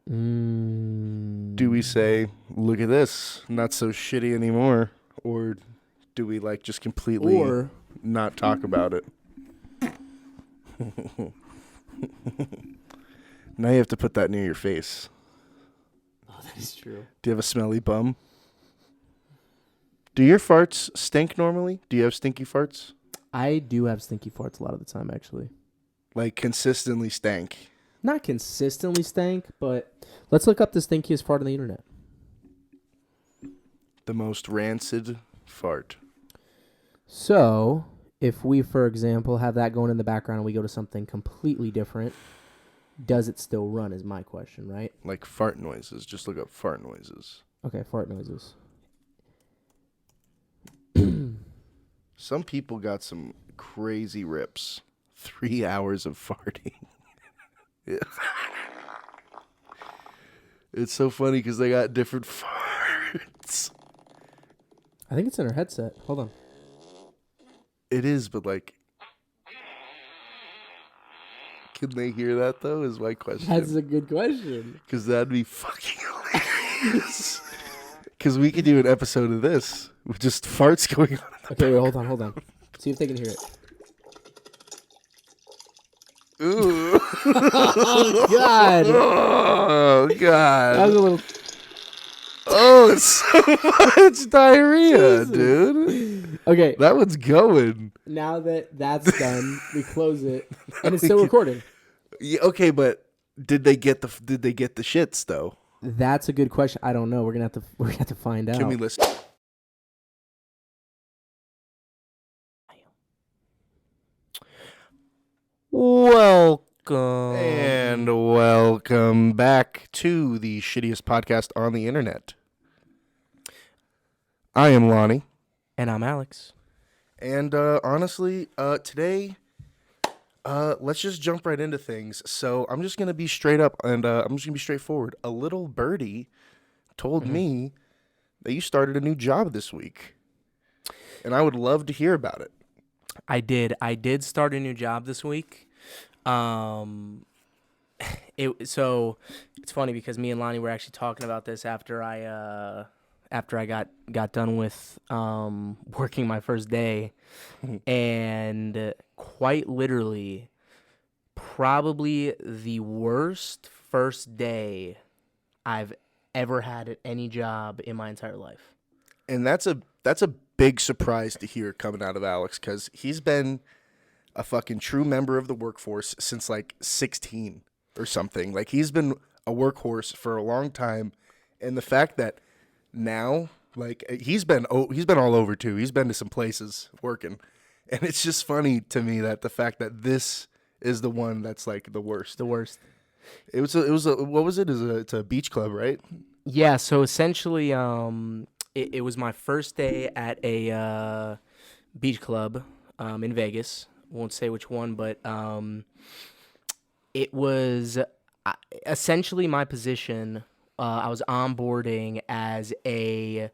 Do we say, look at this, not so shitty anymore? Or do we like just completely not talk about it? Now you have to put that near your face. Oh, that is true. Do you have a smelly bum? Do your farts stink normally? Do you have stinky farts? I do have stinky farts a lot of the time, actually. Like consistently stank? Not consistently stank, but let's look up the stinkiest fart on the internet. The most rancid fart. So, if we, for example, have that going in the background and we go to something completely different, does it still run is my question, right? Like fart noises. Just look up fart noises. Okay, fart noises. Some people got some crazy rips. 3 hours of farting. It's so funny because they got different farts. I think it's in our headset. Hold on. It is, but like, can they hear that though? Is my question. That's a good question. Because that'd be fucking hilarious. Because we could do an episode of this with just farts going on. Okay, wait, hold on. See if they can hear it. Ooh. Oh, God. Oh, God. That was a little... Oh, it's so much diarrhea, dude. Okay. That one's going. Now that that's done, we close it, and it's still recording. Yeah, okay, but did they get the shits though? That's a good question. I don't know. We're gonna have to find out. Can we listen? Welcome. And welcome back to the shittiest podcast on the internet. I am Lonnie. And I'm Alex. And honestly, today, let's just jump right into things. So I'm just going to be straight up and I'm just going to be straightforward. A little birdie told me that you started a new job this week. And I would love to hear about it. I did start a new job this week. So it's funny because me and Lonnie were actually talking about this after I got done with working my first day, and quite literally, probably the worst first day I've ever had at any job in my entire life. And that's a big surprise to hear coming out of Alex, because he's been a fucking true member of the workforce since like 16 or something. Like, he's been a workhorse for a long time, and the fact that now, like, he's been all over too. He's been to some places working, and it's just funny to me that the fact that this is the one that's like the worst. The worst. It was what was it? It's a beach club, right? Yeah. So essentially, it was my first day at a beach club in Vegas. Won't say which one, but it was essentially my position. I was onboarding as a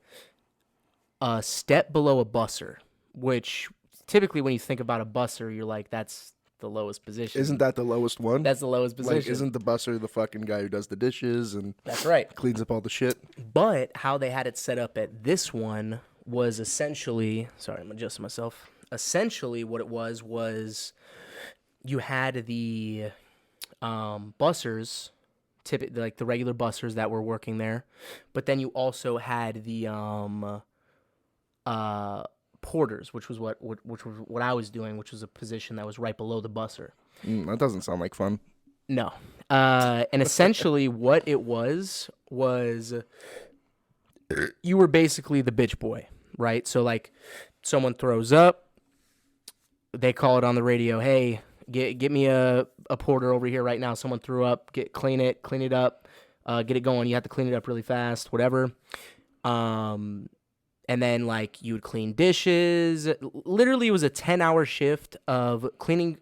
step below a busser, which typically when you think about a busser, you're like, that's the lowest position. Isn't that the lowest one? That's the lowest position. Like, isn't the busser the fucking guy who does the dishes and that's right, cleans up all the shit? But how they had it set up at this one was essentially, sorry, I'm adjusting myself. Essentially what it was you had the bussers, like the regular bussers that were working there, but then you also had the porters, which was what I was doing, which was a position that was right below the busser. That doesn't sound like fun. No. And essentially what it was you were basically the bitch boy, right? So like someone throws up, they call it on the radio, hey, get me a porter over here right now. Someone threw up, clean it up, get it going. You have to clean it up really fast, whatever. And then like you would clean dishes. Literally it was a 10-hour shift of cleaning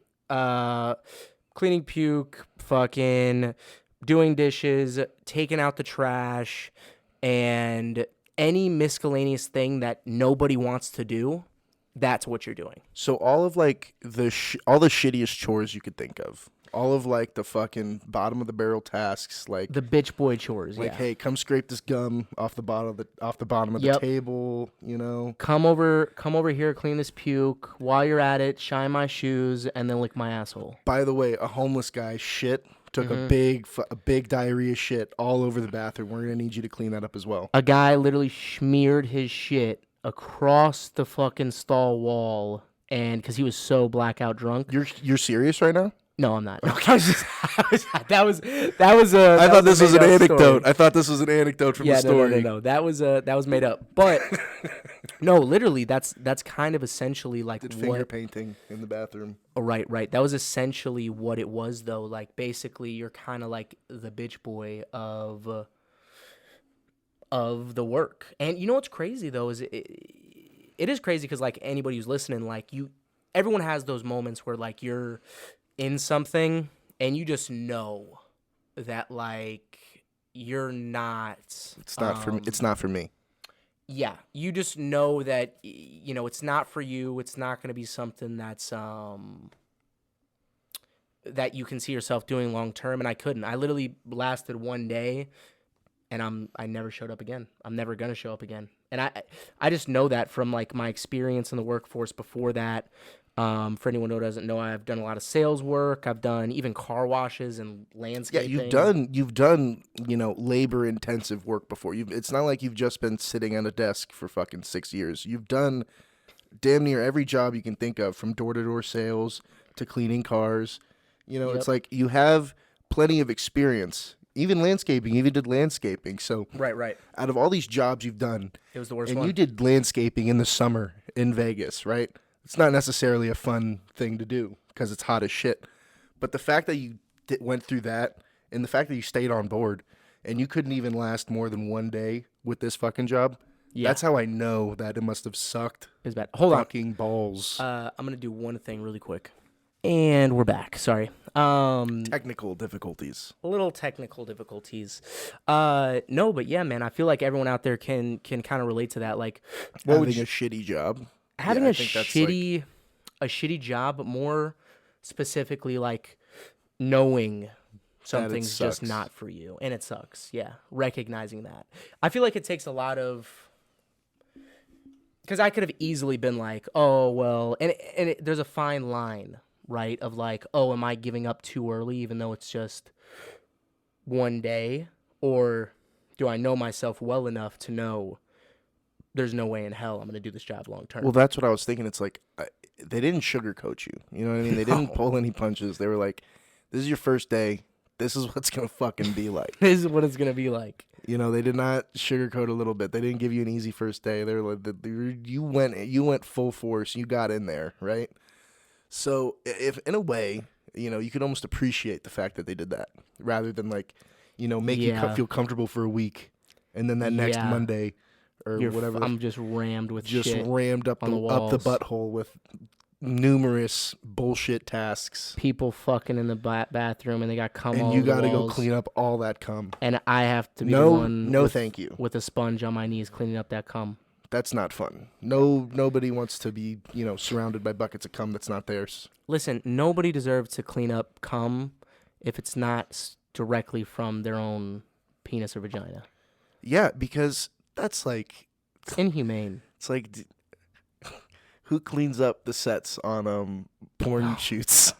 puke, fucking doing dishes, taking out the trash, and any miscellaneous thing that nobody wants to do. That's what you're doing. So all of like all the shittiest chores you could think of, all of like the fucking bottom of the barrel tasks, like The bitch boy chores. like, yeah. hey, come scrape this gum off the bottom of the Yep. table, you know. Come over here, clean this puke. While you're at it, shine my shoes, and then lick my asshole. By the way, a homeless guy took a big diarrhea shit all over the bathroom. We're gonna need you to clean that up as well. A guy literally smeared his shit across the fucking stall wall, and because he was so blackout drunk. You're serious right now? No, I'm not. No, that was a. I thought this was an made-up anecdote. story. I thought this was an anecdote from the story. No. That was made up. But no, literally, that's kind of essentially like Did what. finger painting in the bathroom. Oh, right. That was essentially what it was, though. Like, basically, you're kind of like the bitch boy of the work. And you know what's crazy though is it is crazy because like anybody who's listening, like everyone has those moments where like you're in something and you just know that like you're not. It's not for me. It's not for me. Yeah, you just know that it's not for you. It's not going to be something that's that you can see yourself doing long term. And I couldn't. I literally lasted one day, and I never showed up again. I'm never gonna show up again. And I just know that from like my experience in the workforce before that. For anyone who doesn't know, I've done a lot of sales work. I've done even car washes and landscaping. Yeah, you've done labor intensive work before. It's not like you've just been sitting at a desk for fucking 6 years. You've done damn near every job you can think of, from door to door sales to cleaning cars. Yep. It's like you have plenty of experience. Even landscaping, you even did landscaping. So Right. out of all these jobs you've done, It was the worst and one. you did landscaping in the summer in Vegas, right? It's not necessarily a fun thing to do because it's hot as shit. But the fact that you went through that, and the fact that you stayed on board, and you couldn't even last more than one day with this fucking job, that's how I know that it must have sucked. It's bad. Hold on. Fucking balls. I'm gonna do one thing really quick, and we're back. Sorry. Technical difficulties. Little technical difficulties. No, but yeah, man, I feel like everyone out there can kind of relate to that. Like, Having a shitty job. having Yeah, a I think that's shitty job, but more specifically, like knowing something's just sucks. not for you, and it sucks. Yeah, recognizing that. I feel like it takes a lot of. Because I could have easily been like, oh well, and there's a fine line, right? Of like, oh, am I giving up too early, even though it's just one day, or do I know myself well enough to know there's no way in hell I'm going to do this job long term? Well, that's what I was thinking. It's like they didn't sugarcoat you. You know what I mean? They didn't pull any punches. They were like, "This is your first day. This is what's gonna fucking be like." This is what it's going to be like. They did not sugarcoat a little bit. They didn't give you an easy first day. They were like, you went full force. You got in there, right? So, if in a way, you could almost appreciate the fact that they did that, rather than like, make you feel comfortable for a week, and then that next Monday or whatever, I'm just rammed with shit. rammed up on the up the walls. butthole with numerous bullshit tasks. People fucking in the bathroom, and they got cum all And over you the got to go walls. clean up all that cum. And I have to be the one No, thank you. with a sponge on my knees cleaning up that cum. That's not fun. Nobody wants to be, surrounded by buckets of cum that's not theirs. Listen, nobody deserves to clean up cum if it's not directly from their own penis or vagina. Yeah, because that's like, It's inhumane. it's like, who cleans up the sets on porn shoots?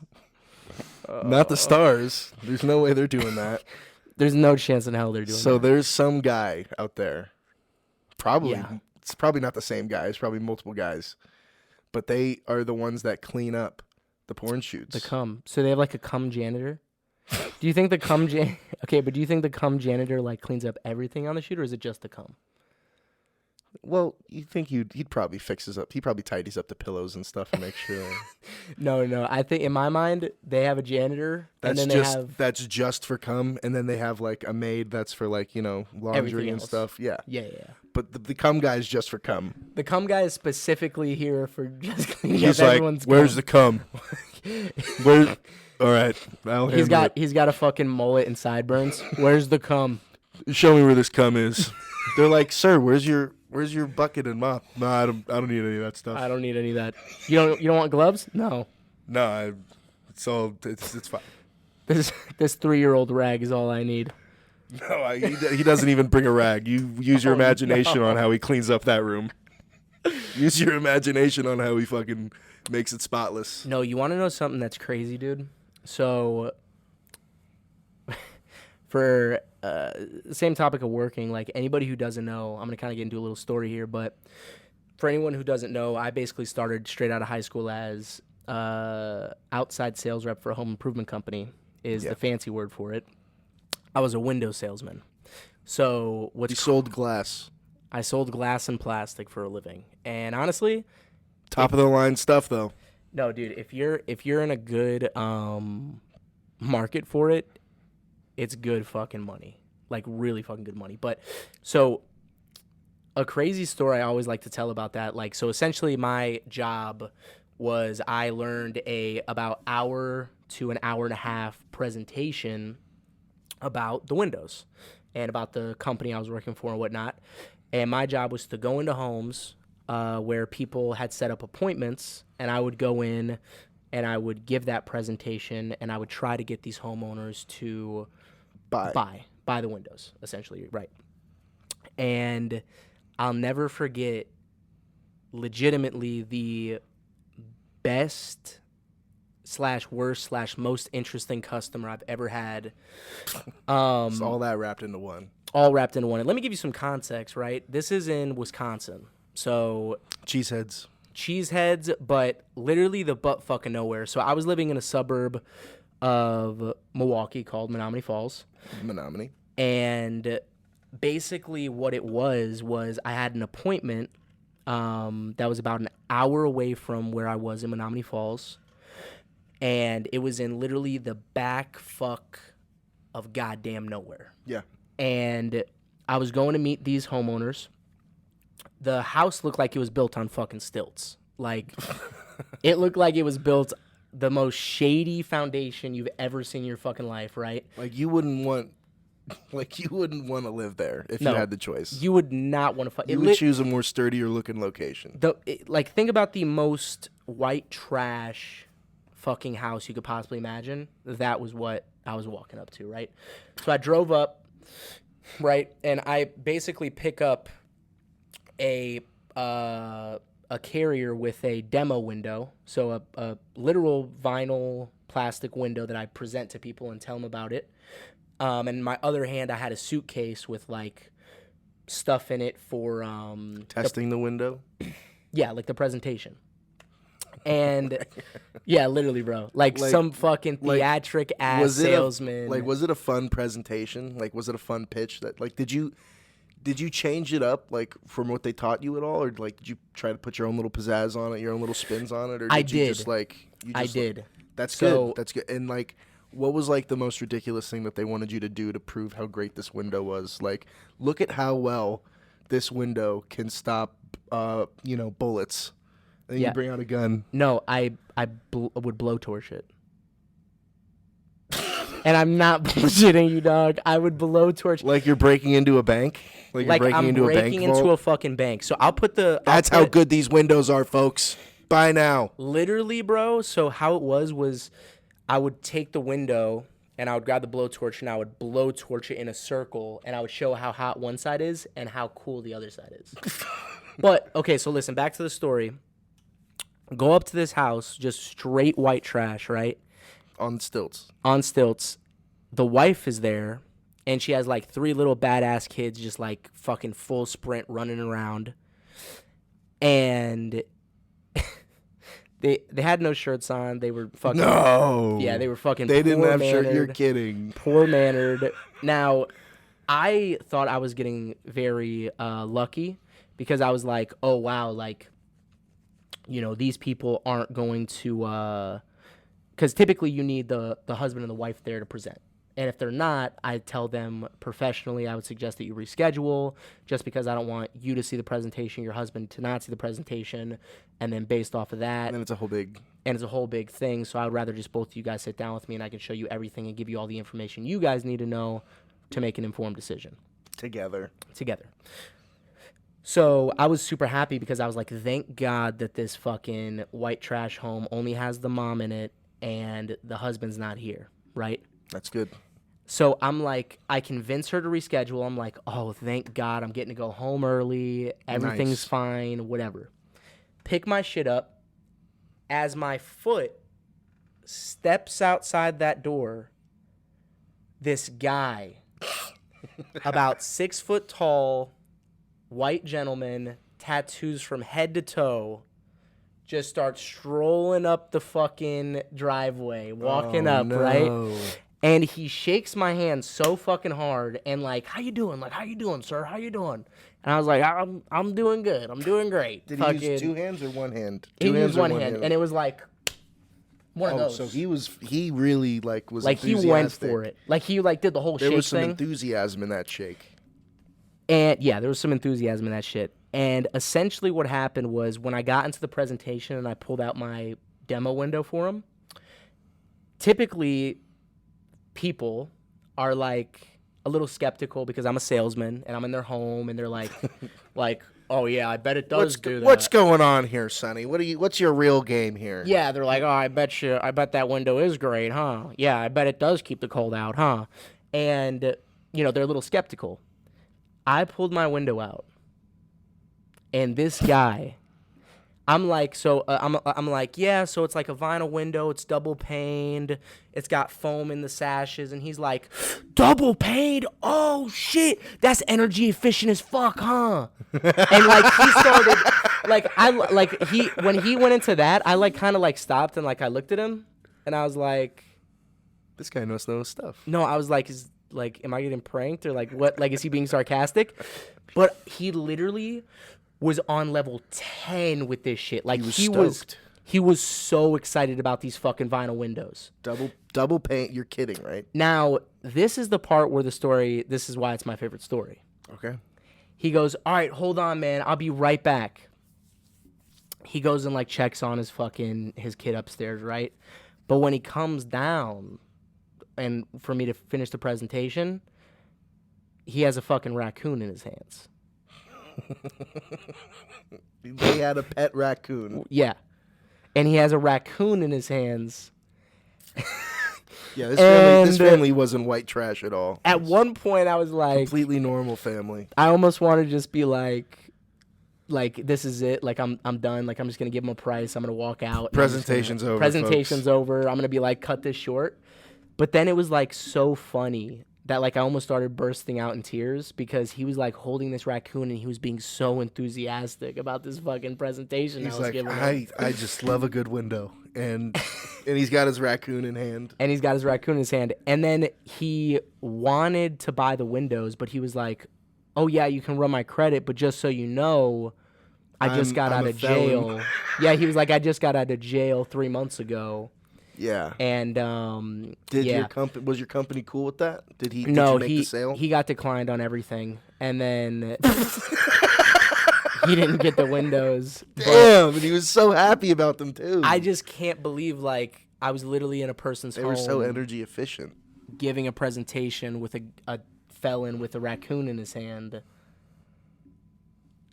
Not the stars. There's no way they're doing that. There's no chance in hell they're doing So that. there's some guy out there. Probably. Yeah. It's probably not the same guy. It's probably multiple guys. But they are the ones that clean up the porn shoots. The cum. So they have like a cum janitor. Do you think the cum Okay, but do you think the cum janitor like cleans up everything on the shoot, or is it just the cum? Well, you think he'd probably fixes up. He probably tidies up the pillows and stuff to make sure. No. I think in my mind they have a janitor, and then That's just for cum, and then they have like a maid that's for like laundry Everything and else. stuff. Yeah. Yeah. But the cum guy is just for cum. The cum guy is specifically here for just cleaning He's up like, everyone's "Where's cum. the cum? Where's? All right, I'll He's handle got a fucking mullet and sideburns. Where's the cum? it. Show me where this cum is." They're like, "Sir, where's your bucket and mop?" No, I don't need any of that stuff. I don't need any of that. You don't want gloves? No. No, it's fine. This 3-year-old rag is all I need. No, he doesn't even bring a rag. You use your imagination on how he cleans up that room. Use your imagination on how he fucking makes it spotless. No, you want to know something that's crazy, dude? So, for the same topic of working, like anybody who doesn't know, I'm going to kind of get into a little story here, but for anyone who doesn't know, I basically started straight out of high school as outside sales rep for a home improvement company is the fancy word for it. I was a window salesman. So You sold glass. I sold glass and plastic for a living. And honestly, Top of the line stuff though. no, dude, if you're in a good market for it, it's good fucking money. Like really fucking good money. But so a crazy story I always like to tell about that. Like, so essentially my job was I learned about hour to an hour and a half presentation about the windows and about the company I was working for and whatnot. And my job was to go into homes where people had set up appointments, and I would go in and I would give that presentation, and I would try to get these homeowners to buy the windows, essentially, right? And I'll never forget, legitimately, the best / worst / most interesting customer I've ever had. It's all that wrapped into one. All wrapped into one. And let me give you some context, right? This is in Wisconsin. So cheeseheads, but literally the butt fucking nowhere. So I was living in a suburb of Milwaukee called Menominee Falls. Menominee. And basically what it was I had an appointment that was about an hour away from where I was in Menominee Falls. And it was in literally the back fuck of goddamn nowhere. Yeah. And I was going to meet these homeowners. The house looked like it was built on fucking stilts. Like, it looked like it was built the most shady foundation you've ever seen in your fucking life, right? Like you wouldn't want to live there if you had the choice. You would not want to. You would choose a more sturdier looking location. Like, think about the most white trash fucking house you could possibly imagine. That was what I was walking up to, right? So I drove up, right, and I basically pick up a carrier with a demo window, so a literal vinyl plastic window that I present to people and tell them about it. And in my other hand, I had a suitcase with like stuff in it for testing the window. Yeah, like the presentation. And yeah, literally, bro. Like some fucking theatric ass salesman. Was it a fun presentation? Like, was it a fun pitch? That like, did you change it up like from what they taught you at all, or like did you try to put your own little pizzazz on it, your own little spins on it, or I you did. just like? I did. That's good. That's good. And like, what was like the most ridiculous thing that they wanted you to do to prove how great this window was? Like, look at how well this window can stop, bullets. And you bring out a gun. No, I would blowtorch it. And I'm not bullshitting you, dog. I would blowtorch. Like you're breaking into a bank? Like you're breaking into a bank vault? I'm breaking into a fucking bank. So I'll put the... That's how good these windows are, folks. Buy now. Literally, bro. So how it was I would take the window and I would grab the blowtorch and I would blowtorch it in a circle and I would show how hot one side is and how cool the other side is. But, okay, so listen, back to the story. Go up to this house, just straight white trash, right? On stilts. On stilts. The wife is there, and she has like 3 little badass kids just like fucking full sprint running around. And they had no shirts on. They were fucking... No! Yeah, they were fucking They didn't have shirts. You're kidding. Poor-mannered. Now, I thought I was getting very lucky because I was like, oh, wow, like... these people aren't going to, because typically you need the husband and the wife there to present. And if they're not, I tell them professionally, I would suggest that you reschedule just because I don't want you to see the presentation, your husband to not see the presentation. And then based off of that. And then it's a whole big thing. So I would rather just both of you guys sit down with me and I can show you everything and give you all the information you guys need to know to make an informed decision. Together. So I was super happy because I was like, thank God that this fucking white trash home only has the mom in it and the husband's not here, right? That's good. So I'm like, I convince her to reschedule. I'm like, oh, thank God, I'm getting to go home early. Everything's Nice. fine, whatever. Pick my shit up. As my foot steps outside that door, this guy, about 6 foot tall, white gentleman, tattoos from head to toe, just starts strolling up the fucking driveway, walking up, right? And he shakes my hand so fucking hard and like, how you doing? Like, how you doing, sir? How you doing? And I was like, I'm doing good. I'm doing great. Did he use 2 hands or 1 hand? He used one hand, and it was like one of those. So he really was like he went for it. Like he did the whole shake thing. There was some enthusiasm in that shake. And yeah, there was some enthusiasm in that shit. And essentially what happened was when I got into the presentation and I pulled out my demo window for him, typically people are like a little skeptical because I'm a salesman and I'm in their home and they're like, oh yeah, I bet it does do that. What's going on here, Sonny? What's your real game here? Yeah, they're like, oh, I bet that window is great, huh? Yeah, I bet it does keep the cold out, huh? And, they're a little skeptical. I pulled my window out, and this guy, I'm like, yeah, so it's like a vinyl window, it's double paned, it's got foam in the sashes, and he's like, double paned? Oh shit, that's energy efficient as fuck, huh? And he started, when he went into that, I kind of stopped and I looked at him, and I was like, this guy must know his stuff. No, I was like, am I getting pranked or what? Is he being sarcastic? But he literally was on level 10 with this shit. He was so excited about these fucking vinyl windows. Double paint. You're kidding, right? Now, this is the part where this is why it's my favorite story. Okay. He goes, all right, hold on, man. I'll be right back. He goes and checks on his kid upstairs, right? But when he comes down and for me to finish the presentation, he has a fucking raccoon in his hands. They had a pet raccoon. Yeah. And he has a raccoon in his hands. Yeah, this family wasn't white trash at all. At one point, I was like... completely normal family. I almost wanted to just be like, this is it. I'm done. I'm just going to give him a price. I'm going to walk out. Presentation's over, Presentation's folks. over. I'm going to be cut this short. But then it was so funny that I almost started bursting out in tears because he was holding this raccoon and he was being so enthusiastic about this fucking presentation. He's I was giving him. I just love a good window, and he's got his raccoon in hand. And then he wanted to buy the windows, but he was like, "Oh yeah, you can run my credit, but just so you know, I just got out of jail." Yeah, he was like, "I just got out of jail 3 months ago." Yeah. And was your company cool with that? Did you make the sale? He got declined on everything, and then he didn't get the windows. Damn, and he was so happy about them too. I just can't believe I was literally in a person's home. They were so energy efficient. Giving a presentation with a felon with a raccoon in his hand.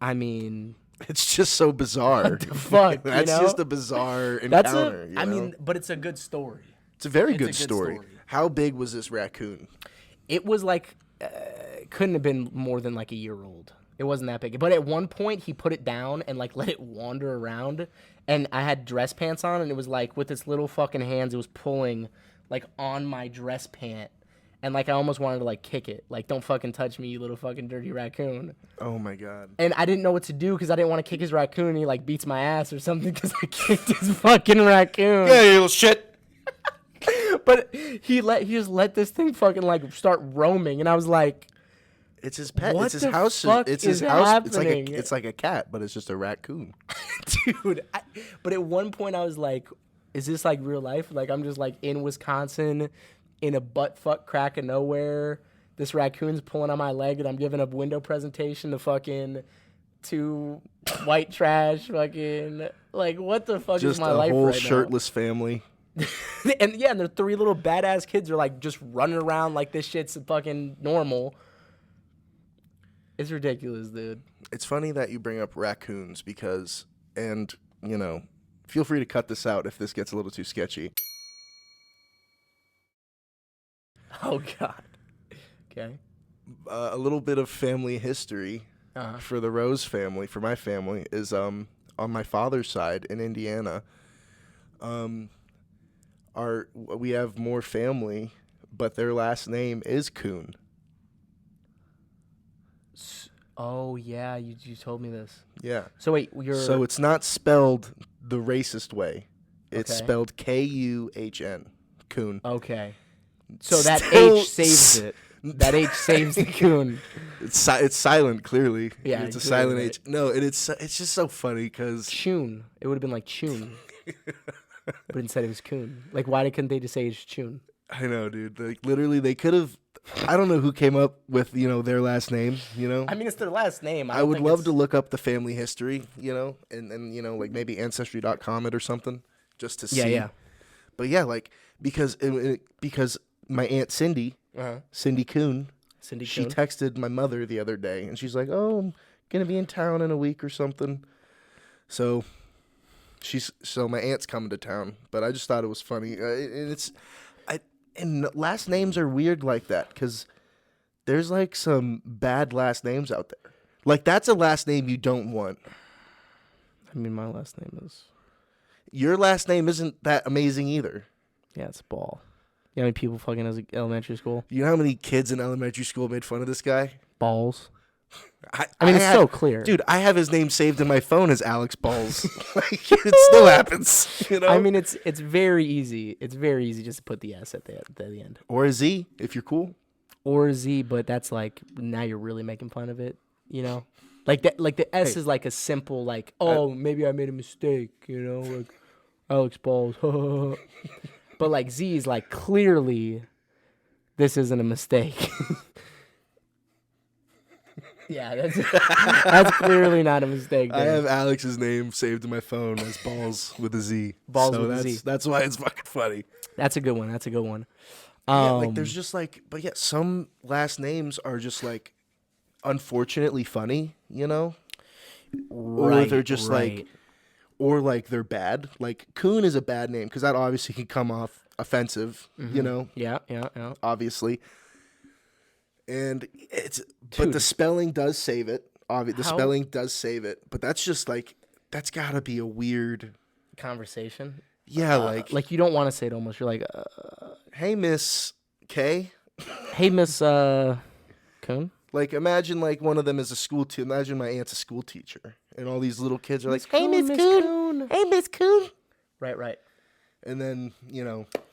I mean, it's just so bizarre. What the fuck? That's just a bizarre encounter. But it's a good story. It's a very good story. How big was this raccoon? It was couldn't have been more than a year old. It wasn't that big. But at one point, he put it down and let it wander around. And I had dress pants on, and it was with its little fucking hands, it was pulling on my dress pant. And I almost wanted to kick it. Don't fucking touch me, you little fucking dirty raccoon. Oh my God. And I didn't know what to do because I didn't want to kick his raccoon and he beats my ass or something because I kicked his fucking raccoon. Yeah, you little shit. But he just let this thing fucking start roaming, and I was like, it's his pet. What it's his the house. fuck It's his is house. happening? It's like a cat, but it's just a raccoon. Dude. But at one point I was like, is this real life? I'm just in Wisconsin in a butt fuck crack of nowhere. This raccoon's pulling on my leg and I'm giving a window presentation to fucking 2 white trash fucking what the fuck just is my life right now? Just a whole shirtless family. And yeah, and their 3 little badass kids are just running around this shit's fucking normal. It's ridiculous, dude. It's funny that you bring up raccoons because, feel free to cut this out if this gets a little too sketchy. Oh God. Okay. A little bit of family history for the Rose family, for my family, is on my father's side in Indiana. We have more family, but their last name is Coon. Oh yeah, you told me this. Yeah. So wait, So it's not spelled the racist way. It's Okay. spelled Kuhn. Coon. okay. So that Still H saves it. That H saves the coon. It's silent, clearly. Yeah, It's a clearly, silent right. H. No, and it's just so funny because Chun. It would have been like Chun. But instead it was coon. Like why couldn't they just say it's Chun? I know, dude. Like literally, they could have. I don't know who came up with their last name. I mean, it's their last name. I would love to look up the family history, and like maybe Ancestry.com it or something, just to see. Yeah. But yeah, like because my aunt Cindy Coon, Cindy she Coon. texted my mother the other day, and she's like, "Oh, I'm gonna be in town in a week or something." So my aunt's coming to town, but I just thought it was funny, and last names are weird like that because there's like some bad last names out there. Like that's a last name you don't want. I mean, my last name is. Your last name isn't that amazing either. Yeah, it's Ball. You know how many people fucking as elementary school? You know how many kids in elementary school made fun of this guy? Balls. I mean, it's so clear. Dude, I have his name saved in my phone as Alex Balls. Like, it still happens, I mean, it's very easy. It's very easy just to put the S at the end. Or a Z, if you're cool. Or Z, but that's like, now you're really making fun of it, Like that, like the S is like a simple, like, maybe I made a mistake, like Alex Balls. But like Z is like, clearly, this isn't a mistake. Yeah, that's clearly not a mistake. Dude. I have Alex's name saved in my phone as Balls with a Z. Balls so with a that's, Z. That's why it's fucking funny. That's a good one. Yeah, like there's just like, but yeah, some last names are just like, unfortunately funny, or they're just like, or like they're bad. Like Coon is a bad name because that obviously can come off offensive, Yeah. obviously. And but the spelling does save it. Spelling does save it, but that's just like, that's gotta be a weird Conversation. Yeah, like you don't want to say it almost. You're like, hey, Miss K. Hey, Miss Coon. Like, imagine like one of them is a school teacher. Imagine my aunt's a school teacher, and all these little kids are like, "Hey, Miss Coon. Hey, Miss Coon." Right. And then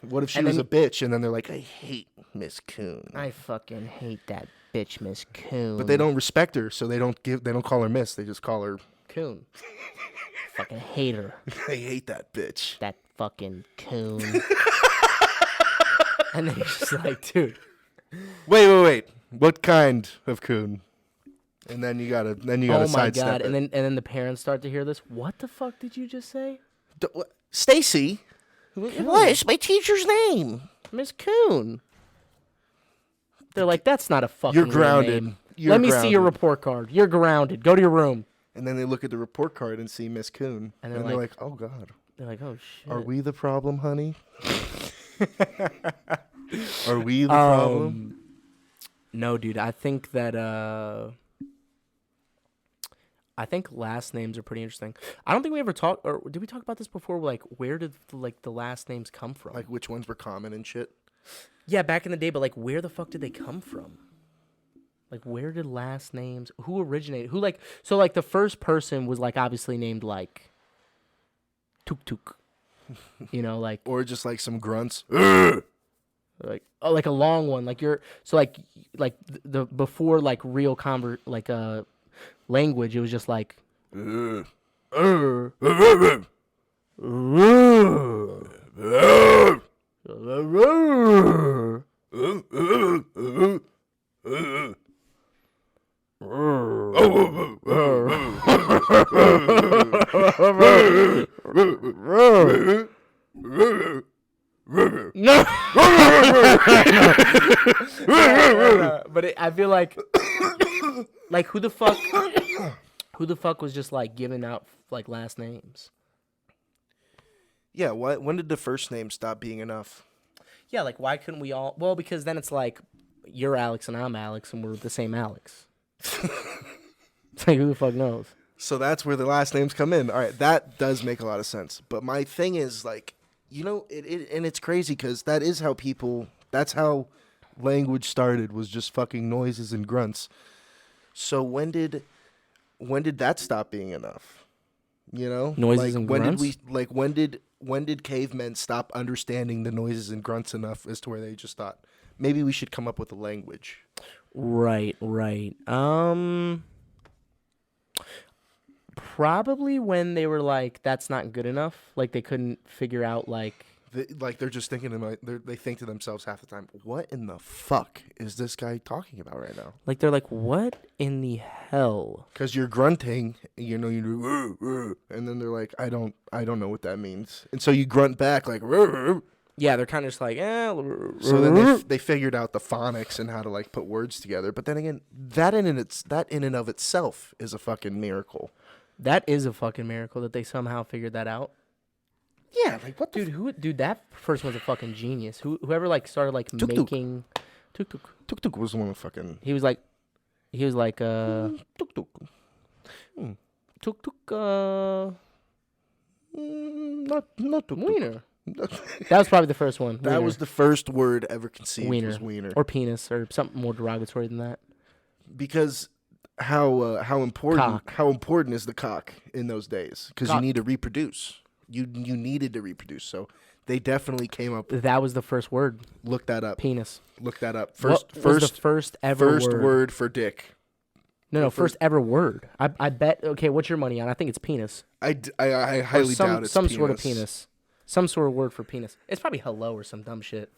what if she was a bitch? And then they're like, "I hate Miss Coon." I fucking hate that bitch, Miss Coon. But they don't respect her, so they don't call her Miss. They just call her Coon. Fucking hate her. I hate that bitch. That fucking Coon. And then you're just like, dude. Wait. What kind of coon? And then you gotta Oh my sidestep god! it. And then the parents start to hear this. What the fuck did you just say? Stacy. What is my teacher's name? Miss Coon. They're like, that's not a fucking You're real grounded. name. You're Let me see your grounded. report card. You're grounded. Go to your room. And then they look at the report card and see Miss Coon. And And they're they're like, oh god. They're like, oh shit. Are we the problem, honey? Are we the problem? No, dude. I think that I think last names are pretty interesting. I don't think we ever talked, or did we talk about this before? Like, where did the last names come from? Like which ones were common and shit? Yeah, back in the day, but like, where the fuck did they come from? Like, where did last names? Who originated? Who like? So like, the first person was like obviously named like Tuk Tuk, like Or just like some grunts? like like a long one. Like you're so like the before like real language. It was just like. No. But I feel like who the fuck was just like giving out like last names? Yeah, when did the first name stop being enough? Yeah, like why couldn't we all? Well, because then it's like you're Alex and I'm Alex and we're the same Alex. It's like who the fuck knows? So that's where the last names come in. All right, that does make a lot of sense. But my thing is like, and it's crazy because that's how language started, was just fucking noises and grunts. So when did that stop being enough? Noises and grunts? When did cavemen stop understanding the noises and grunts enough as to where they just thought maybe we should come up with a language? Right. Probably when they were like, that's not good enough. Like they couldn't figure out like. They're just thinking they think to themselves half the time, what in the fuck is this guy talking about right now? Like they're like, what in the hell? Because you're grunting, you do, and then they're like, I don't know what that means, and so you grunt back like. Yeah, they're kind of just like, So then they figured out the phonics and how to like put words together. But then again, that in and of itself is a fucking miracle. That is a fucking miracle that they somehow figured that out. Yeah, like what, dude? That person was a fucking genius. Whoever like started like Tuk-tuk. making tuk-tuk. Tuk-tuk was the one of fucking. He was like Tuk-tuk. tuk-tuk. Not tuk-tuk. Wiener. That was probably the first one. That Wiener. was the first word ever conceived. Wiener. Was wiener Or penis or something more derogatory than that. because how important Cock. Is the cock in those days? Because you need to reproduce. You needed to reproduce, so they definitely came up. That was the first word. Look that up. Penis. Look that up. What was the first ever word for dick. No, first ever word. I bet. Okay, what's your money on? I think it's penis. I highly doubt it's some penis. sort of penis. Some sort of word for penis. It's probably hello or some dumb shit.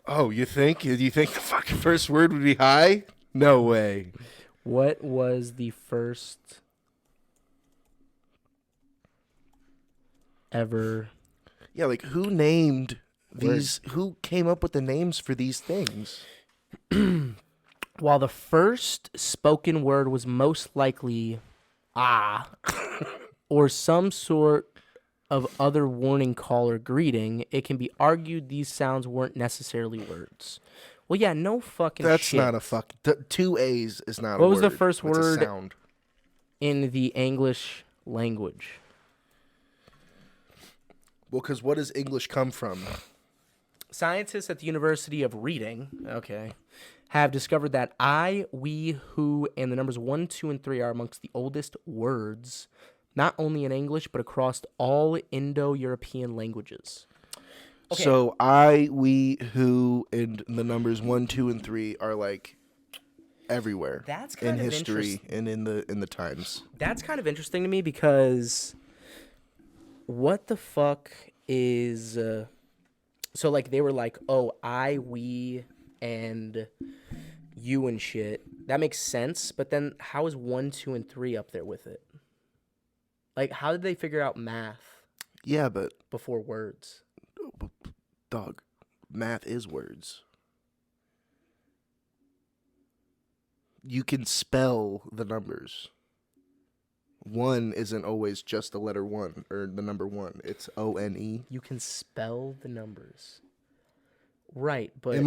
Oh, you think? Do you think the fucking first word would be hi? No way. What was the first ever? Yeah, like who named these? Who came up with the names for these things? While the first spoken word was most likely or some sort of other warning call or greeting, it can be argued these sounds weren't necessarily words. Well, yeah, no fucking That's shit. not a fuck. Two A's is not a word. What was the first That's word a sound. in the English language? Well, because what does English come from? Scientists at the University of Reading, have discovered that I, we, who, and the numbers 1, 2, and 3 are amongst the oldest words, not only in English, but across all Indo-European languages. Okay. So I, we, who, and the numbers 1, 2, and 3 are like everywhere. That's kind in of history and in the times. That's kind of interesting to me because what the fuck is so like they were like, oh, I, we, and you and shit. That makes sense, but then how is 1, 2, and 3 up there with it? Like, how did they figure out math? Yeah, but before words. Dog, math is words. You can spell the numbers. 1 isn't always just the letter 1 or the number 1. It's O-N-E. You can spell the numbers. Right, but Am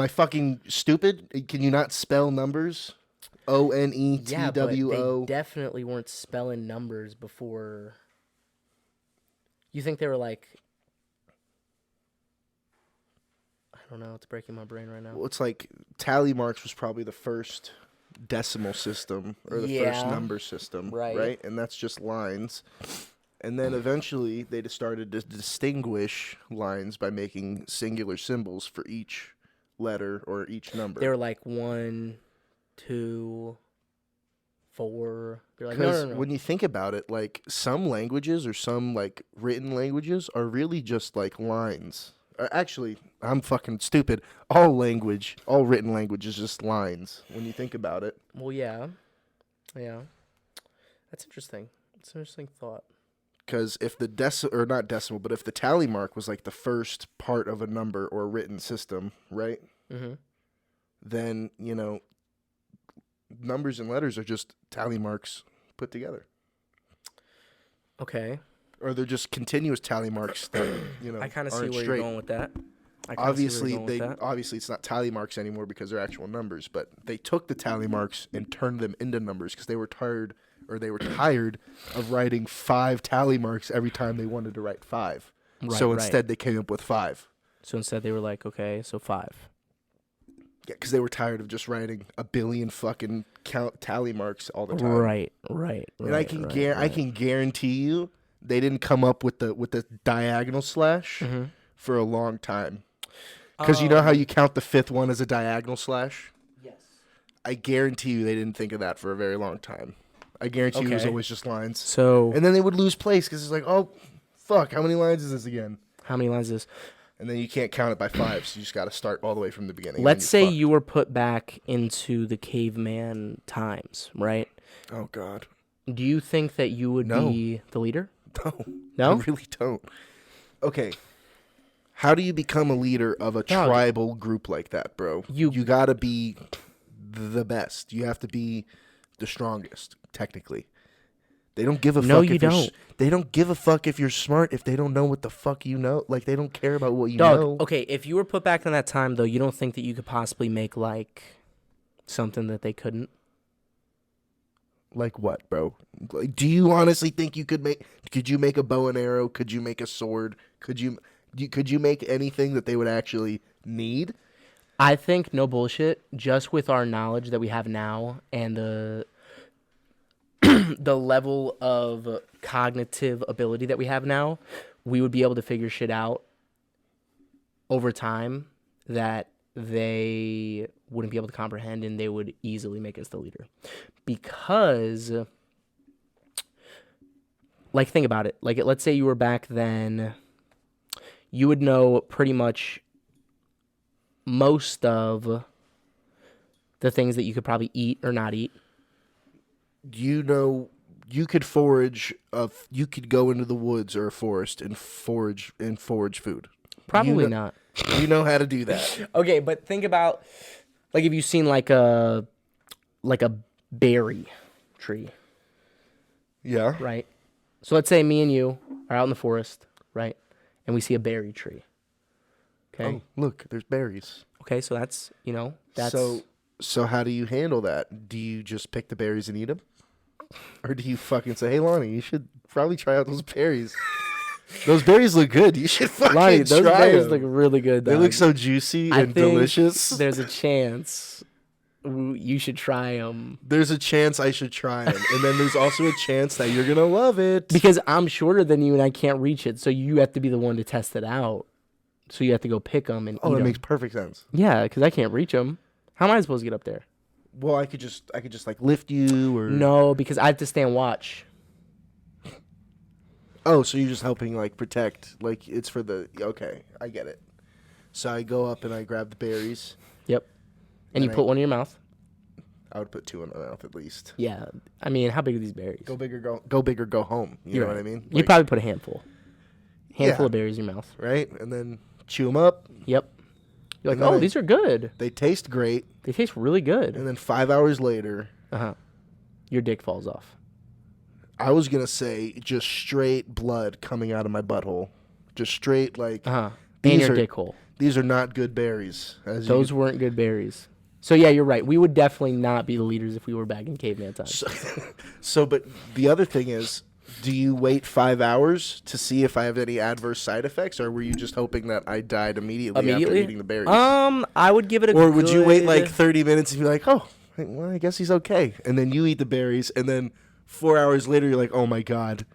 I fucking stupid? Can you not spell numbers? O-N-E-T-W-O. yeah, but they definitely weren't spelling numbers before. You think they were like, I don't know, it's breaking my brain right now. Well, it's like tally marks was probably the first decimal system or the first number system, right? And that's just lines. And then eventually they just started to distinguish lines by making singular symbols for each letter or each number. They were like 1, 2, 4. They're like, no. When you think about it, like some languages or some like written languages are really just like lines. Actually, I'm fucking stupid. All written language is just lines when you think about it. Well, yeah. That's interesting. It's an interesting thought. Because if the if the tally mark was like the first part of a number or a written system, right? Mm-hmm. Then, numbers and letters are just tally marks put together. Okay. Or they're just continuous tally marks that, I kind of see aren't where straight. you're going with that. I kinda see where obviously you're going with that. obviously it's not tally marks anymore because they're actual numbers, but they took the tally marks and turned them into numbers because they were tired of writing 5 tally marks every time they wanted to write 5. So Right. instead they came up with 5. So instead they were like, okay, so 5. Yeah, because they were tired of just writing a billion fucking tally marks all the time. Right. And I can guarantee you they didn't come up with the diagonal slash for a long time. Because you know how you count the 5th one as a diagonal slash? Yes. I guarantee you they didn't think of that for a very long time. I guarantee you it was Okay. always just lines. So And then they would lose place because it's like, oh, fuck, how many lines is this again? how many lines is this? And then you can't count it by 5, so you just got to start all the way from the beginning. Let's say you were put back into the caveman times, right? Oh, God. Do you think that you would No. be the leader? No? I No? really don't. Okay. How do you become a leader of a Dog. tribal group like that, bro? You- You got to be the best. You have to be the strongest, technically. They don't give a No, fuck you if you're don't. they don't give a fuck if you're smart if they don't know what the fuck you know. Like they don't care about what you Dog, know. okay, if you were put back in that time, though, you don't think that you could possibly make, like, something that they couldn't? Like what, bro? Like, do you honestly think you could make a bow and arrow? Could you make a sword? Could you make anything that they would actually need? I think, no bullshit, just with our knowledge that we have now and the the level of cognitive ability that we have now, we would be able to figure shit out over time that they wouldn't be able to comprehend, and they would easily make us the leader. Because, like, think about it. Like, let's say you were back then, you would know pretty much most of the things that you could probably eat or not eat. You know, you could forage. You could go into the woods or a forest and forage food. Probably You know- not. You know how to do that. Okay, but think about, like, if you've seen like a berry tree, Yeah. right? So let's say me and you are out in the forest, right? And we see a berry tree. Okay. Oh, look, there's berries. Okay, so that's, that's So how do you handle that? Do you just pick the berries and eat them? Or do you fucking say, hey, Lonnie, you should probably try out those berries. Those berries look good. You should fucking Lonnie, those try berries them. look really good. They dog. look so juicy I and think delicious. There's a chance you should try them. There's a chance I should try them. And then there's also a chance that you're going to love it. Because I'm shorter than you and I can't reach it, so you have to be the one to test it out. So you have to go pick them and eat Oh, that 'em. makes perfect sense. Yeah, because I can't reach them. How am I supposed to get up there? Well, I could just like lift you or No, because I have to stand watch. Oh, so you're just helping like protect, like it's for the okay, I get it. So I go up and I grab the berries. Yep. And you And put one in your mouth. I would put 2 in my mouth at least. Yeah. I mean, how big are these berries? Go big or go home. You You're know right. what I mean? You Like, probably put a handful. Handful Yeah. of berries in your mouth. right, and then chew them up. Yep. You're And like, then oh, these are good. They taste great, They taste really good. and then 5 hours later, Your dick falls off. I was gonna say just straight blood coming out of my butthole, just straight like. And These your are- dick hole. These are not good berries. As you Those weren't good berries. So yeah, you're right. We would definitely not be the leaders if we were back in caveman times. So, but the other thing is, do you wait 5 hours to see if I have any adverse side effects, or were you just hoping that I died immediately after eating the berries? I would give it a Or would you wait like good- 30 minutes and be like, oh, well, I guess he's okay, and then you eat the berries, and then 4 hours later you're like, oh my god,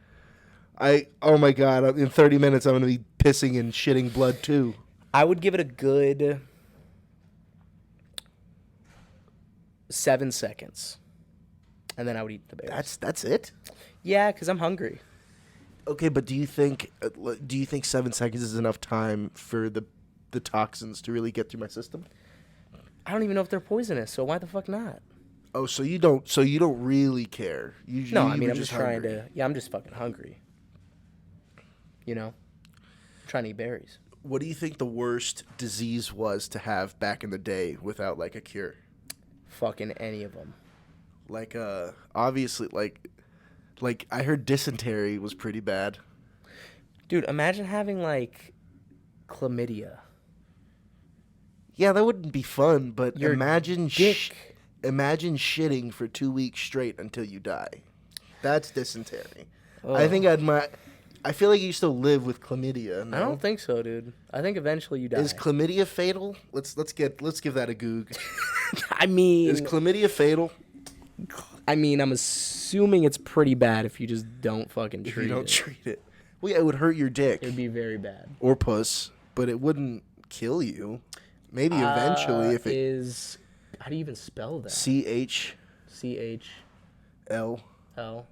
in 30 minutes I'm gonna be pissing and shitting blood too. I would give it a good 7 seconds, and then I would eat the berries. That's it. Yeah, because I'm hungry. Okay, but do you think 7 seconds is enough time for the toxins to really get through my system? I don't even know if they're poisonous, so why the fuck not? Oh, so you don't really care. No, I you mean, were I'm just trying to. Yeah, I'm just fucking hungry. You know, I'm trying to eat berries. What do you think the worst disease was to have back in the day without like a cure? Fucking any of them. Like obviously like I heard dysentery was pretty bad. Dude, imagine having like chlamydia. Yeah, that wouldn't be fun, but Your imagine dick. imagine shitting for 2 weeks straight until you die. That's dysentery. I Ugh. think I feel like you still live with chlamydia. No? I don't think so, dude. I think eventually you die. Is chlamydia fatal? Let's give that a goog. I mean, Is chlamydia fatal? I'm assuming it's pretty bad if you just don't fucking If treat you don't it. treat it. Well, yeah, it would hurt your dick It'd be very bad. or puss, but it wouldn't kill you. Maybe eventually if it is, how do you even spell that? CHL. CHL.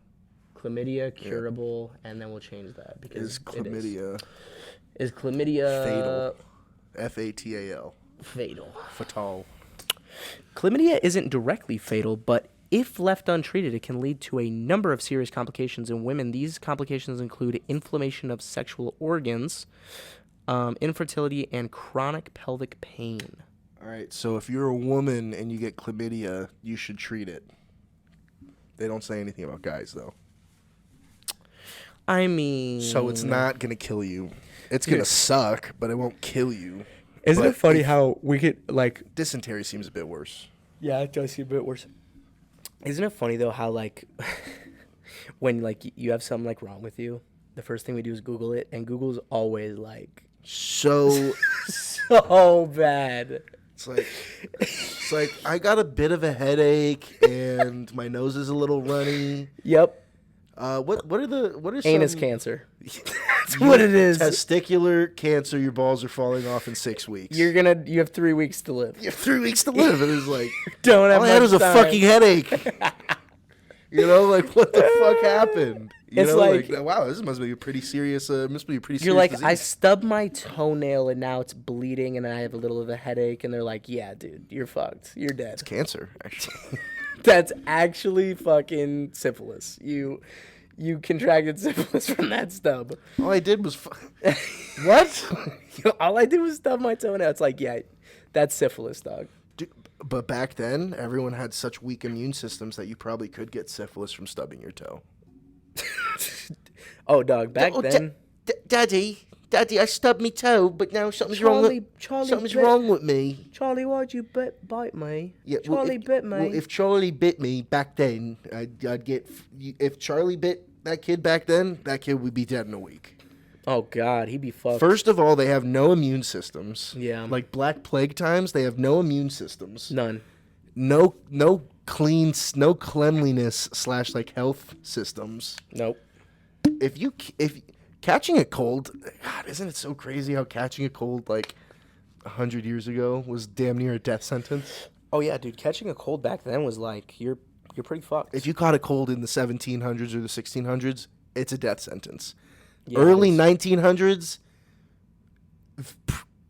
Chlamydia, curable, and then we'll change that because Is chlamydia is chlamydia fatal? FATAL. fatal. Fatal. Chlamydia isn't directly fatal, but if left untreated, it can lead to a number of serious complications in women. These complications include inflammation of sexual organs, infertility, and chronic pelvic pain. All right, so if you're a woman and you get chlamydia, you should treat it. They don't say anything about guys, though. I mean... So it's not going to kill you. It's going to suck, but it won't kill you. Isn't But it funny how we get, like... Dysentery seems a bit worse. Yeah, it does seem a bit worse. Isn't it funny, though, how, like, when, like, you have something, like, wrong with you, the first thing we do is Google it, and Google's always, like... So so bad. it's like I got a bit of a headache and my nose is a little runny. Yep. What are Anus some, cancer. That's what it is. Testicular cancer. Your balls are falling off in 6 weeks. You have 3 weeks to live. You have 3 weeks to live. And it's like Don't have all I had much was a time. fucking headache. You know, like what the fuck happened? You It's know, like- wow, this must be a pretty serious. You're like, disease. I stubbed my toenail and now it's bleeding and I have a little of a headache. And they're like, yeah, dude, you're fucked. You're dead. It's cancer, actually. That's actually fucking syphilis. You contracted syphilis from that stub. All I did was what? All I did was stub my toenail. It's like, yeah, that's syphilis, dog. Dude, but back then, everyone had such weak immune systems that you probably could get syphilis from stubbing your toe. Oh, dog, back then. Daddy, I stubbed my toe, but now something's wrong with me. Charlie, why'd you bite me? Yeah, Charlie bit me. Well, if Charlie bit me back then, I'd get. If Charlie bit that kid back then, that kid would be dead in a week. Oh, God, he'd be fucked. First of all, they have no immune systems. Yeah. Like Black Plague times, they have no immune systems. None. No cleanliness / like health systems. Nope. If catching a cold, God, isn't it so crazy how catching a cold like 100 years ago was damn near a death sentence? Oh, yeah, dude, catching a cold back then was like, you're pretty fucked. If you caught a cold in the 1700s or the 1600s, it's a death sentence. Yeah, Early it's- 1900s,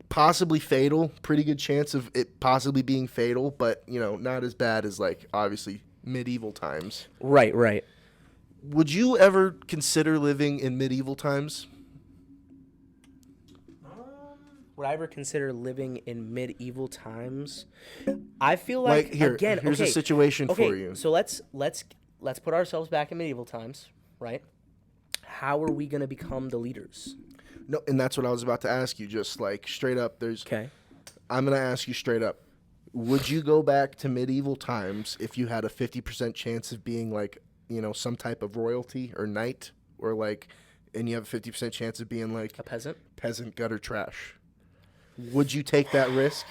possibly fatal. Pretty good chance of it possibly being fatal, but not as bad as like obviously medieval times. Right. Would you ever consider living in medieval times? Would I ever consider living in medieval times? I feel like here's okay, a situation okay, for you. So let's put ourselves back in medieval times, right? How are we gonna become the leaders? No, and that's what I was about to ask you. Just like straight up, Okay. I'm gonna ask you straight up. Would you go back to medieval times if you had a 50% chance of being like, some type of royalty or knight, or like, and you have a 50% chance of being like A peasant? peasant gutter trash? Would you take that risk?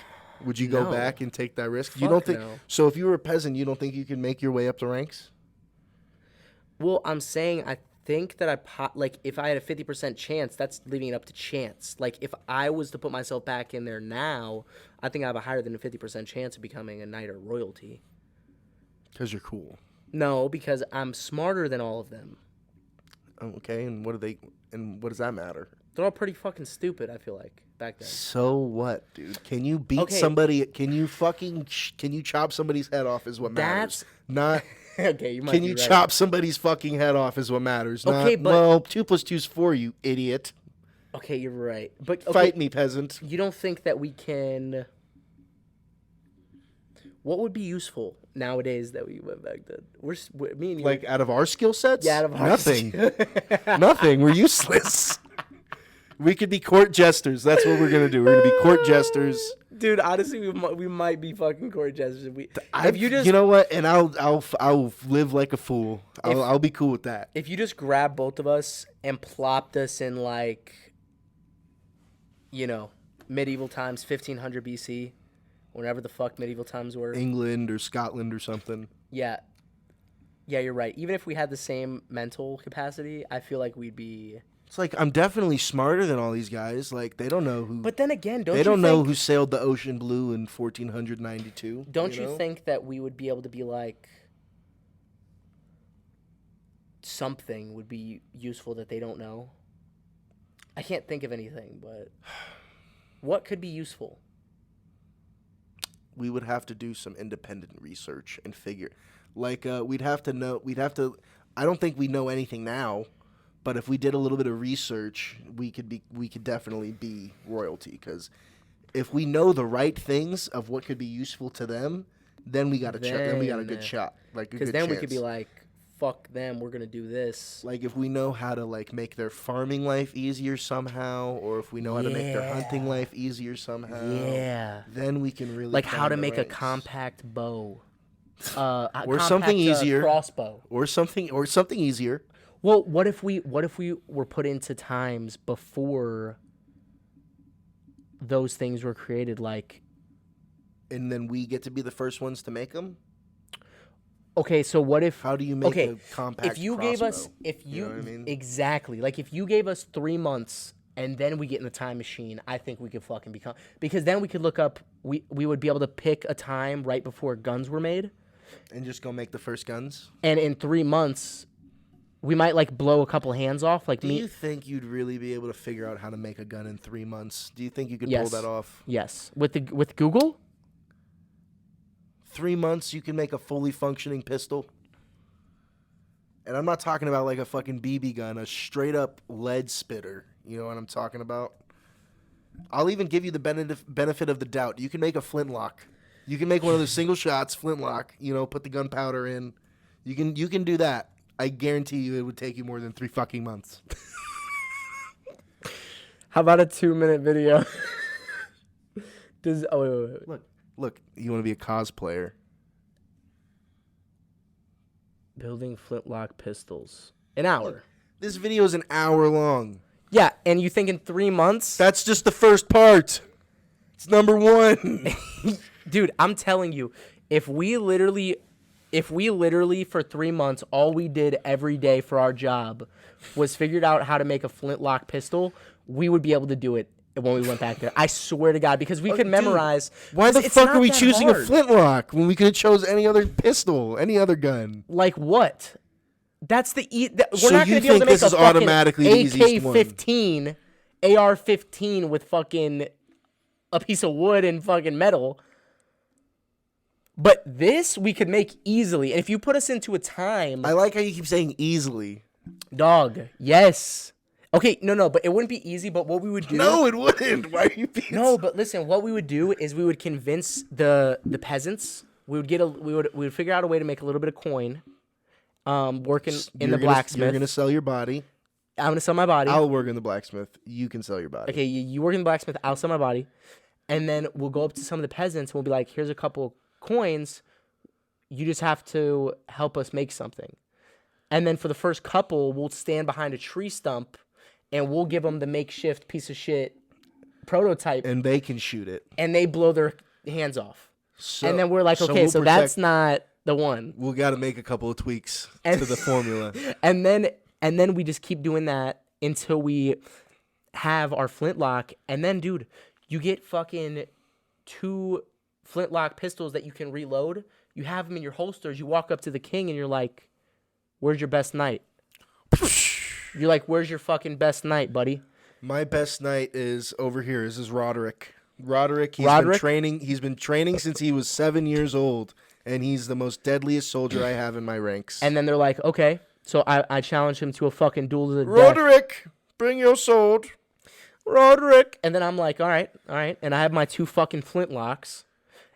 Would you go No. back and take that risk? You Fuck don't think no. so? If you were a peasant, you don't think you could make your way up the ranks? Well, I'm saying I think that if I had a 50% chance, that's leaving it up to chance. Like if I was to put myself back in there now, I think I have a higher than a 50% chance of becoming a knight or royalty. Because you're cool. No, because I'm smarter than all of them. Okay, and what does that matter? They're all pretty fucking stupid, I feel like, back then. So what, dude? Can you beat Okay. somebody? Can you chop somebody's head off? Is what matters. Not. Okay, you might Can be you right. chop somebody's fucking head off? Is what matters. Okay, Not, but- well, 2 + 2 is 4. You idiot. Okay, you're right. But okay, Fight me, peasant. You don't think that we can... What would be useful nowadays that we went back then? Me and you... Like out of our skill sets? Yeah, out of our nothing. Nothing. We're useless. We could be court jesters. That's what we're gonna do. We're gonna be court jesters. Dude, honestly, we might be fucking court jesters. You know what? And I'll live like a fool. I'll be cool with that. If you just grab both of us and plopped us in like, medieval times, 1500 BC, whenever the fuck medieval times were. England or Scotland or something. Yeah. Yeah, you're right. Even if we had the same mental capacity, I feel like we'd be... It's like, I'm definitely smarter than all these guys. Like, they don't know who... But then again, they don't know who sailed the ocean blue in 1492. Don't you think that we would be able to be like... something would be useful that they don't know? I can't think of anything, but... what could be useful? We would have to do some independent research and figure... Like, we'd have to... I don't think we know anything now, but if we did a little bit of research, we could definitely be royalty. Because if we know the right things of what could be useful to them, then we got a good shot. Because then we could be like, fuck them, we're gonna do this. Like if we know how to like make their farming life easier somehow, or if we know how to make their hunting life easier somehow, then we can really like how to make a compact bow. Or something easier, crossbow, or something easier. Well, what if we were put into times before those things were created, like, and then we get to be the first ones to make them? Okay, so what if? How do you make a compact? If you crossbow? gave us, you know what I mean? Exactly, like if you gave us 3 months and then we get in the time machine, I think we could fucking become, because then we could look up. We would be able to pick a time right before guns were made. And just go make the first guns. And in 3 months, we might like blow a couple hands off. Like, do you think you'd really be able to figure out how to make a gun in 3 months? Do you think you could pull that off? Yes. With Google? 3 months, you can make a fully functioning pistol. And I'm not talking about like a fucking BB gun, a straight up lead spitter. You know what I'm talking about? I'll even give you the benefit of the doubt. You can make a flintlock. You can make one of those single shots, flintlock, put the gunpowder in. You can do that. I guarantee you it would take you more than 3 fucking months. How about a 2-minute video? Wait. Look, you want to be a cosplayer. Building flintlock pistols. An hour. Look, this video is an hour long. Yeah, and you think in 3 months? That's just the first part. It's number 1. Dude, I'm telling you, if we literally for 3 months, all we did every day for our job was figured out how to make a flintlock pistol, we would be able to do it when we went back there. I swear to God, because we could memorize. Dude, why the fuck are we choosing a flintlock when we could have chose any other pistol, any other gun? Like what? That's the we're not going to be able to make a fucking AK-15, AR-15 with fucking a piece of wood and fucking metal. But this we could make easily. And if you put us into a time... I like how you keep saying easily. Dog, yes. Okay, no, but it wouldn't be easy, but what we would do... No, it wouldn't. Why are you being... No, but listen, what we would do is we would convince the peasants. We would figure out a way to make a little bit of coin, working in the blacksmith. You're going to sell your body. I'm going to sell my body. I'll work in the blacksmith. You can sell your body. Okay, you work in the blacksmith. I'll sell my body. And then we'll go up to some of the peasants and we'll be like, here's a couple coins. You just have to help us make something. And then for the first couple, we'll stand behind a tree stump and we'll give them the makeshift piece of shit prototype. And they can shoot it. And they blow their hands off. And then we're like, okay, so that's not the one. We'll got to make a couple of tweaks to the formula. And then we just keep doing that until we have our flintlock. And then, dude, you get fucking 2 flintlock pistols that you can reload. You have them in your holsters. You walk up to the king and you're like, where's your best knight? You're like, where's your fucking best knight, buddy? My best knight is over here. This is Roderick. He's been training since he was 7 years old, and he's the most deadliest soldier I have in my ranks. And then they're like, okay. So I challenge him to a fucking duel to the death. Roderick, bring your sword. Roderick. And then I'm like, all right. And I have my 2 fucking flintlocks.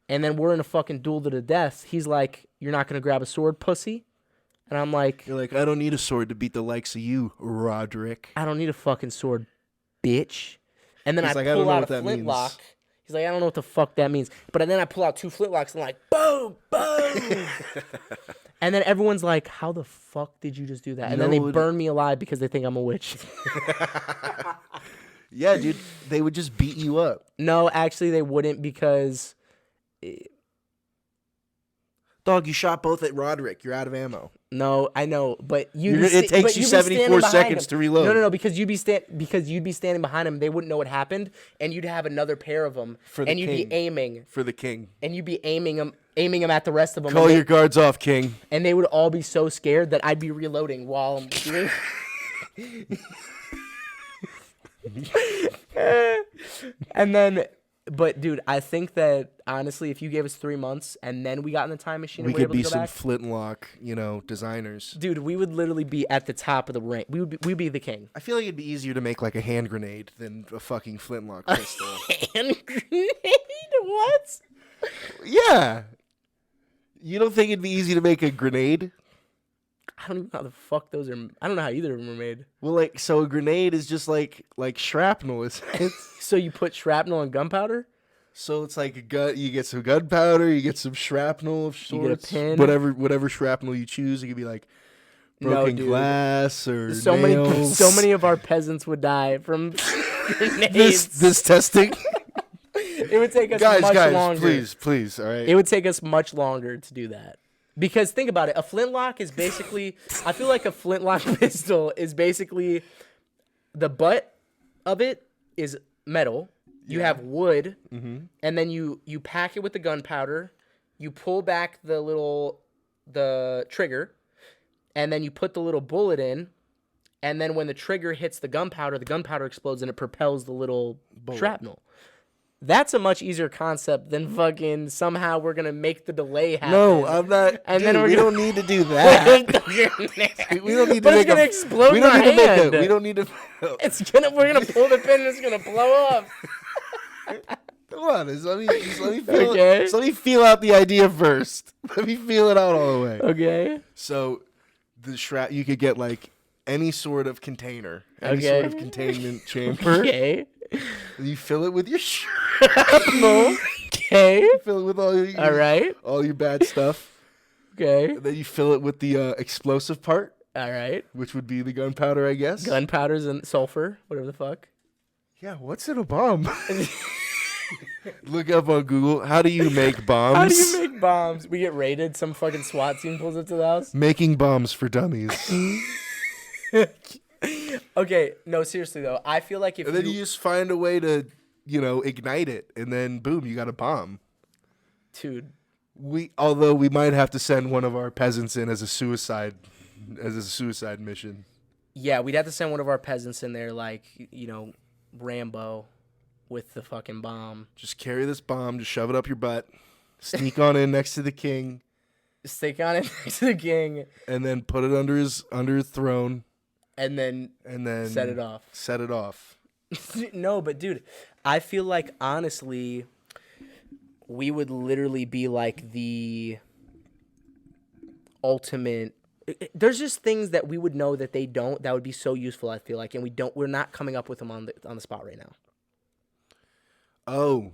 And then we're in a fucking duel to the death. He's like, you're not going to grab a sword, pussy? And I'm like... You're like, I don't need a sword to beat the likes of you, Roderick. I don't need a fucking sword, bitch. And then I pull out a flintlock. He's like, I don't know what the fuck that means. But then I pull out 2 flintlocks and I'm like, boom, boom. And then everyone's like, how the fuck did you just do that? And then they burn me alive because they think I'm a witch. Yeah, dude. They would just beat you up. No, actually they wouldn't because... Dog, you shot both at Roderick. You're out of ammo. No, I know, but it takes you 74 seconds to reload. No, because you'd be standing behind him. They wouldn't know what happened, and you'd have another pair of them, and you'd be aiming for the king, and you'd be aiming them at the rest of them. Call your guards off, king. And they would all be so scared that I'd be reloading while I'm doing. And then. But, dude, I think that, honestly, if you gave us 3 months and then we got in the time machine and we were able to go back... We could be some flintlock, designers. Dude, we would literally be at the top of the rank. We'd be the king. I feel like it'd be easier to make, like, a hand grenade than a fucking flintlock pistol. Hand grenade? What? Yeah. You don't think it'd be easy to make a grenade? I don't even know how the fuck those are... I don't know how either of them are made. Well, so a grenade is just like shrapnel. It's So you put shrapnel and gunpowder? So it's like you get some gunpowder, you get some shrapnel of sorts. You get a pin. Whatever shrapnel you choose. It could be like broken glass or nails. So many of our peasants would die from grenades. This testing. It would take us much longer. Please, all right. It would take us much longer to do that. Because think about it, a flintlock is basically, I feel like a flintlock pistol is basically, the butt of it is metal. You have wood, and then you pack it with the gunpowder. You pull back the trigger, and then you put the little bullet in, and then when the trigger hits the gunpowder explodes and it propels the little shrapnel. That's a much easier concept than fucking somehow we're going to make the delay happen. No, I'm not. And dude, then we don't need to do that. We don't need to make a explode we in don't our need to hand. we don't need to. We're going to pull the pin and it's going to blow up. Come on, just let me feel out the idea first. Let me feel it out all the way. Okay. So the you could get like any sort of container, any sort of containment chamber. Okay. You fill it with your shrapnel. Okay. Fill it with all your bad stuff. Okay. And then you fill it with the explosive part. All right. Which would be the gunpowder, I guess. Gunpowders and sulfur, whatever the fuck. Yeah, what's in a bomb? Look up on Google. How do you make bombs? How do you make bombs? We get raided. Some fucking SWAT team pulls up to the house. Making bombs for dummies. Okay, no, seriously though, I feel like if and then you just find a way to, ignite it, and then boom, you got a bomb. Dude, although we might have to send one of our peasants in as a suicide mission. Yeah, we'd have to send one of our peasants in there, like Rambo, with the fucking bomb. Just carry this bomb, just shove it up your butt, sneak on in next to the king, and then put it under his throne. And then set it off. Set it off. No, but dude, I feel like honestly, we would literally be like the ultimate. There's just things that we would know that they don't. That would be so useful. I feel like, and we're not coming up with them on the spot right now. Oh,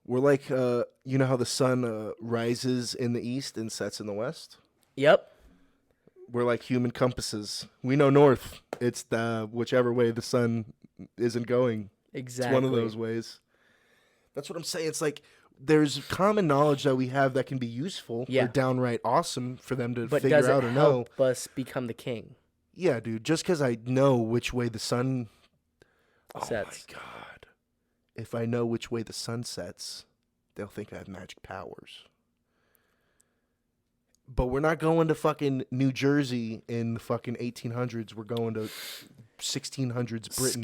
we're like you know how the sun rises in the east and sets in the west. Yep. We're like human compasses. We know north. It's the whichever way the sun isn't going. Exactly. It's one of those ways. That's what I'm saying. It's like there's common knowledge that we have that can be useful or downright awesome for them to figure out or know. But does it help us become the king? Yeah, dude. Just because I know which way the sun sets. Oh, my God. If I know which way the sun sets, they'll think I have magic powers. But we're not going to fucking New Jersey in the fucking 1800s. We're going to 1600s Britain.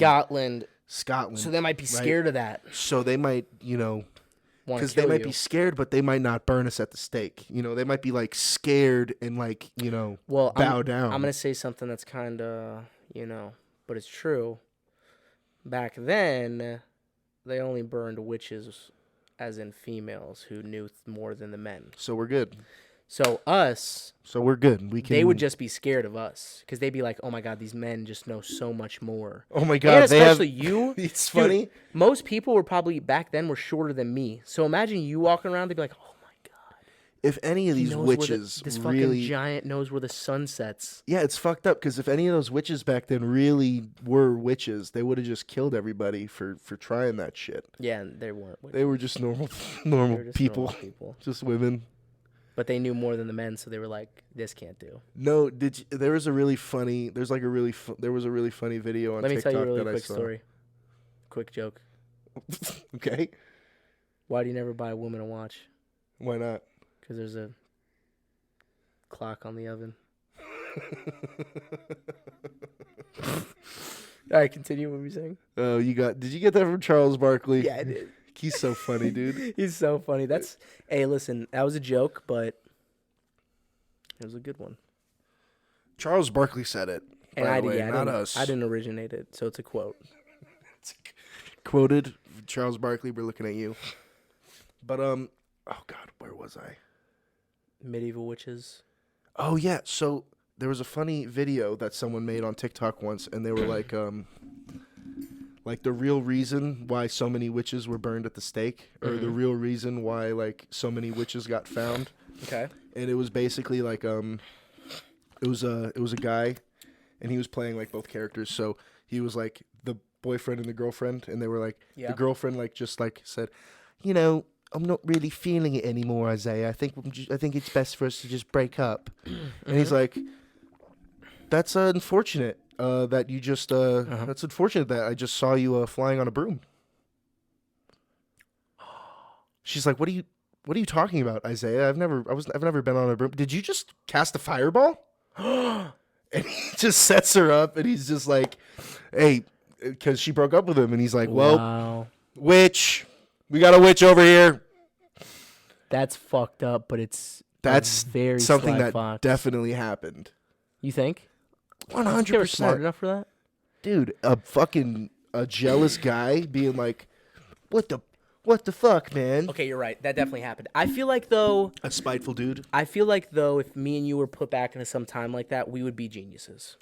Scotland. So they might be scared of that. So they might, because they might be scared, but they might not burn us at the stake. They might be like scared and like, bow down. I'm going to say something that's kind of, but it's true. Back then, they only burned witches as in females who knew more than the men. So we're good. So us, So we're good. We can. they would just be scared of us because they'd be like, "Oh my god, these men just know so much more." Oh my And god, they have. especially you. It's Dude, funny. most people were probably back then were shorter than me. So imagine you walking around, they'd be like, "Oh my god, If any of he these knows where witches this really, fucking giant knows where the sun sets." yeah, it's fucked up. Because if any of those witches back then really were witches, they would have just killed everybody for trying that shit. Yeah, and they weren't. They were just normal, They normal were just people, normal people. just women. But they knew more than the men, so they were like, "This can't do." No, there was a really funny. There was a really funny video on Let me TikTok tell you a really that quick I saw. story. Quick joke. Okay, Why do you never buy a woman a watch? why not? Because there's a clock on the oven. All right, continue what we're saying. Oh, did you get that from Charles Barkley? Yeah, I did. He's so funny, dude. He's so funny. Hey, listen, that was a joke, but it was a good one. Charles Barkley said it. And by I the way, not didn't, us. I didn't originate it, so it's a quote. Quoted Charles Barkley. We're looking at you. But oh god, where was I? Medieval witches. Oh yeah, so there was a funny video that someone made on TikTok once, and they were like the real reason why so many witches were burned at the stake, or the real reason why like so many witches got found. Okay. And it was basically like it was a guy, and he was playing like both characters. So he was like the boyfriend and the girlfriend, and they were like Yeah. the girlfriend like just like said, you know, I'm not really feeling it anymore, Isaiah. I think it's best for us to just break up. And he's like, that's unfortunate. That you just that's unfortunate that I just saw you flying on a broom. She's like, what are you talking about, Isaiah? I've never been on a broom. Did you just cast a fireball? And he just sets her up, and he's just like, hey, because she broke up with him, and he's like, well, Wow. witch, we got a witch over here. That's fucked up, but it's That's very something Sly that Fox. definitely happened. You think? 100%. They were smart enough for that? Dude, a jealous guy being like, what the fuck, man? Okay, you're right. That definitely happened. I feel like though A spiteful dude. if me and you were put back into some time like that, we would be geniuses.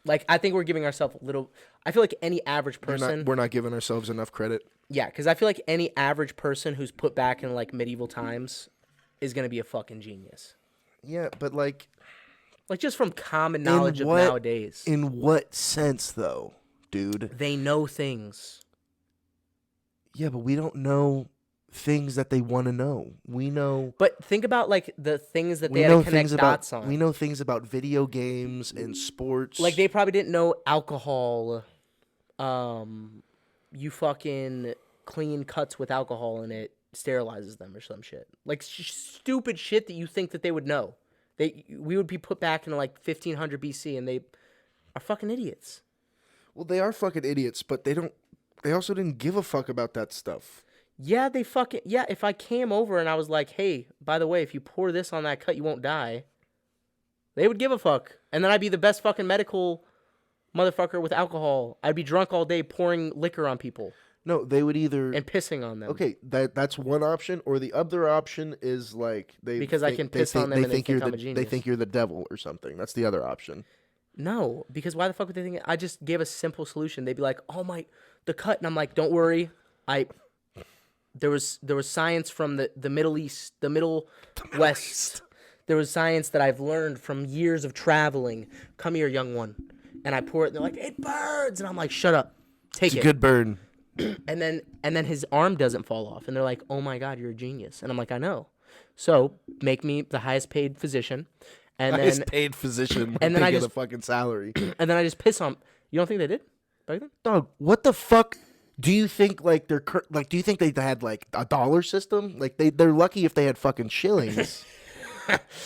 Like I think we're giving ourselves a little. I feel like any average person. We're not giving ourselves enough credit. Yeah, because I feel like any average person who's put back in like medieval times is gonna be a fucking genius. Yeah, but like, Like just from common knowledge of nowadays. in what sense though, dude? They know things. Yeah, but we don't know things that they want to know. We know. But think about like the things that We they had know to connect things about. dots on. We know things about video games and sports. Like they probably didn't know alcohol. You fucking clean cuts with alcohol in it sterilizes them or some shit. Like stupid shit that you think that they would know. We would be put back in like 1500 BC and they are fucking idiots. Well, they are fucking idiots, but they don't. They also didn't give a fuck about that stuff. Yeah, if I came over and I was like, "Hey, by the way, if you pour this on that cut, you won't die." They would give a fuck. And then I'd be the best fucking medical motherfucker with alcohol. I'd be drunk all day pouring liquor on people No, they would either and pissing on them. Okay, that's one option, or the other option is like Because I can piss on them and they think I'm a They genius. think you're the devil or something. That's the other option. No, because why the fuck would they think? I just gave a simple solution. They'd be like, "Oh my, the cut," and I'm like, "Don't worry, there was science from the Middle East, the Middle West. There was science that I've learned from years of traveling. Come here, young one." And I pour it. And they're like, "It burns," and I'm like, "Shut up, take It's it." a good burn. And then his arm doesn't fall off, and they're like, "Oh my god, you're a genius," and I'm like, "I know." So make me the highest paid physician, and Highest then paid physician. and then they I get just- a fucking salary. and then I just piss on. You don't think they did back then? Dog, what the fuck? Do you think like do you think they had like a dollar system? Like they're lucky if they had fucking shillings.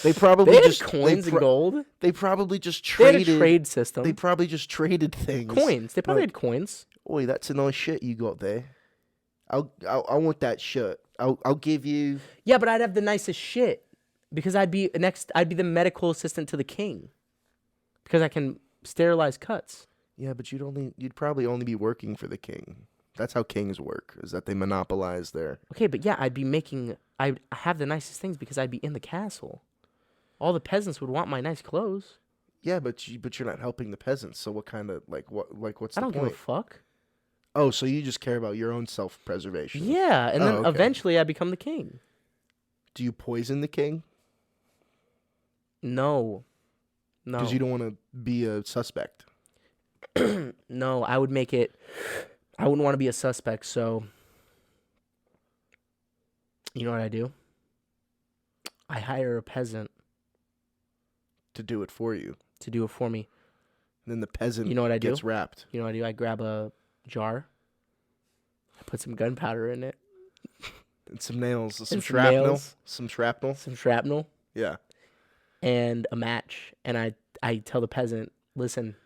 They probably They had just coins and gold. They probably just They had traded. a trade system. They probably just traded things. Coins. They probably Like, had coins. Oi, that's a nice shirt you got there. I want that shirt. I'll give you. Yeah, but I'd have the nicest shit because I'd be the medical assistant to the king because I can sterilize cuts. Yeah, but you'd probably only be working for the king. That's how kings work. Is that they monopolize their. Okay, but yeah, I'd have the nicest things because I'd be in the castle. All the peasants would want my nice clothes. Yeah, but you're not helping the peasants. So what kind of what's I the don't give point? a fuck. Oh, so you just care about your own self-preservation. Yeah, and then okay. eventually I become the king. Do you poison the king? No. Because you don't want to be a suspect. No, I would make it. I wouldn't want to be a suspect, so you know what I do? I hire a peasant To do it for you. to do it for me. And then the peasant You know what I do? gets wrapped. You know what I do? I grab a jar. I put some gunpowder in it. And some nails. Some And some shrapnel. nails. Some shrapnel. Some shrapnel. Yeah. And a match. And I tell the peasant, listen,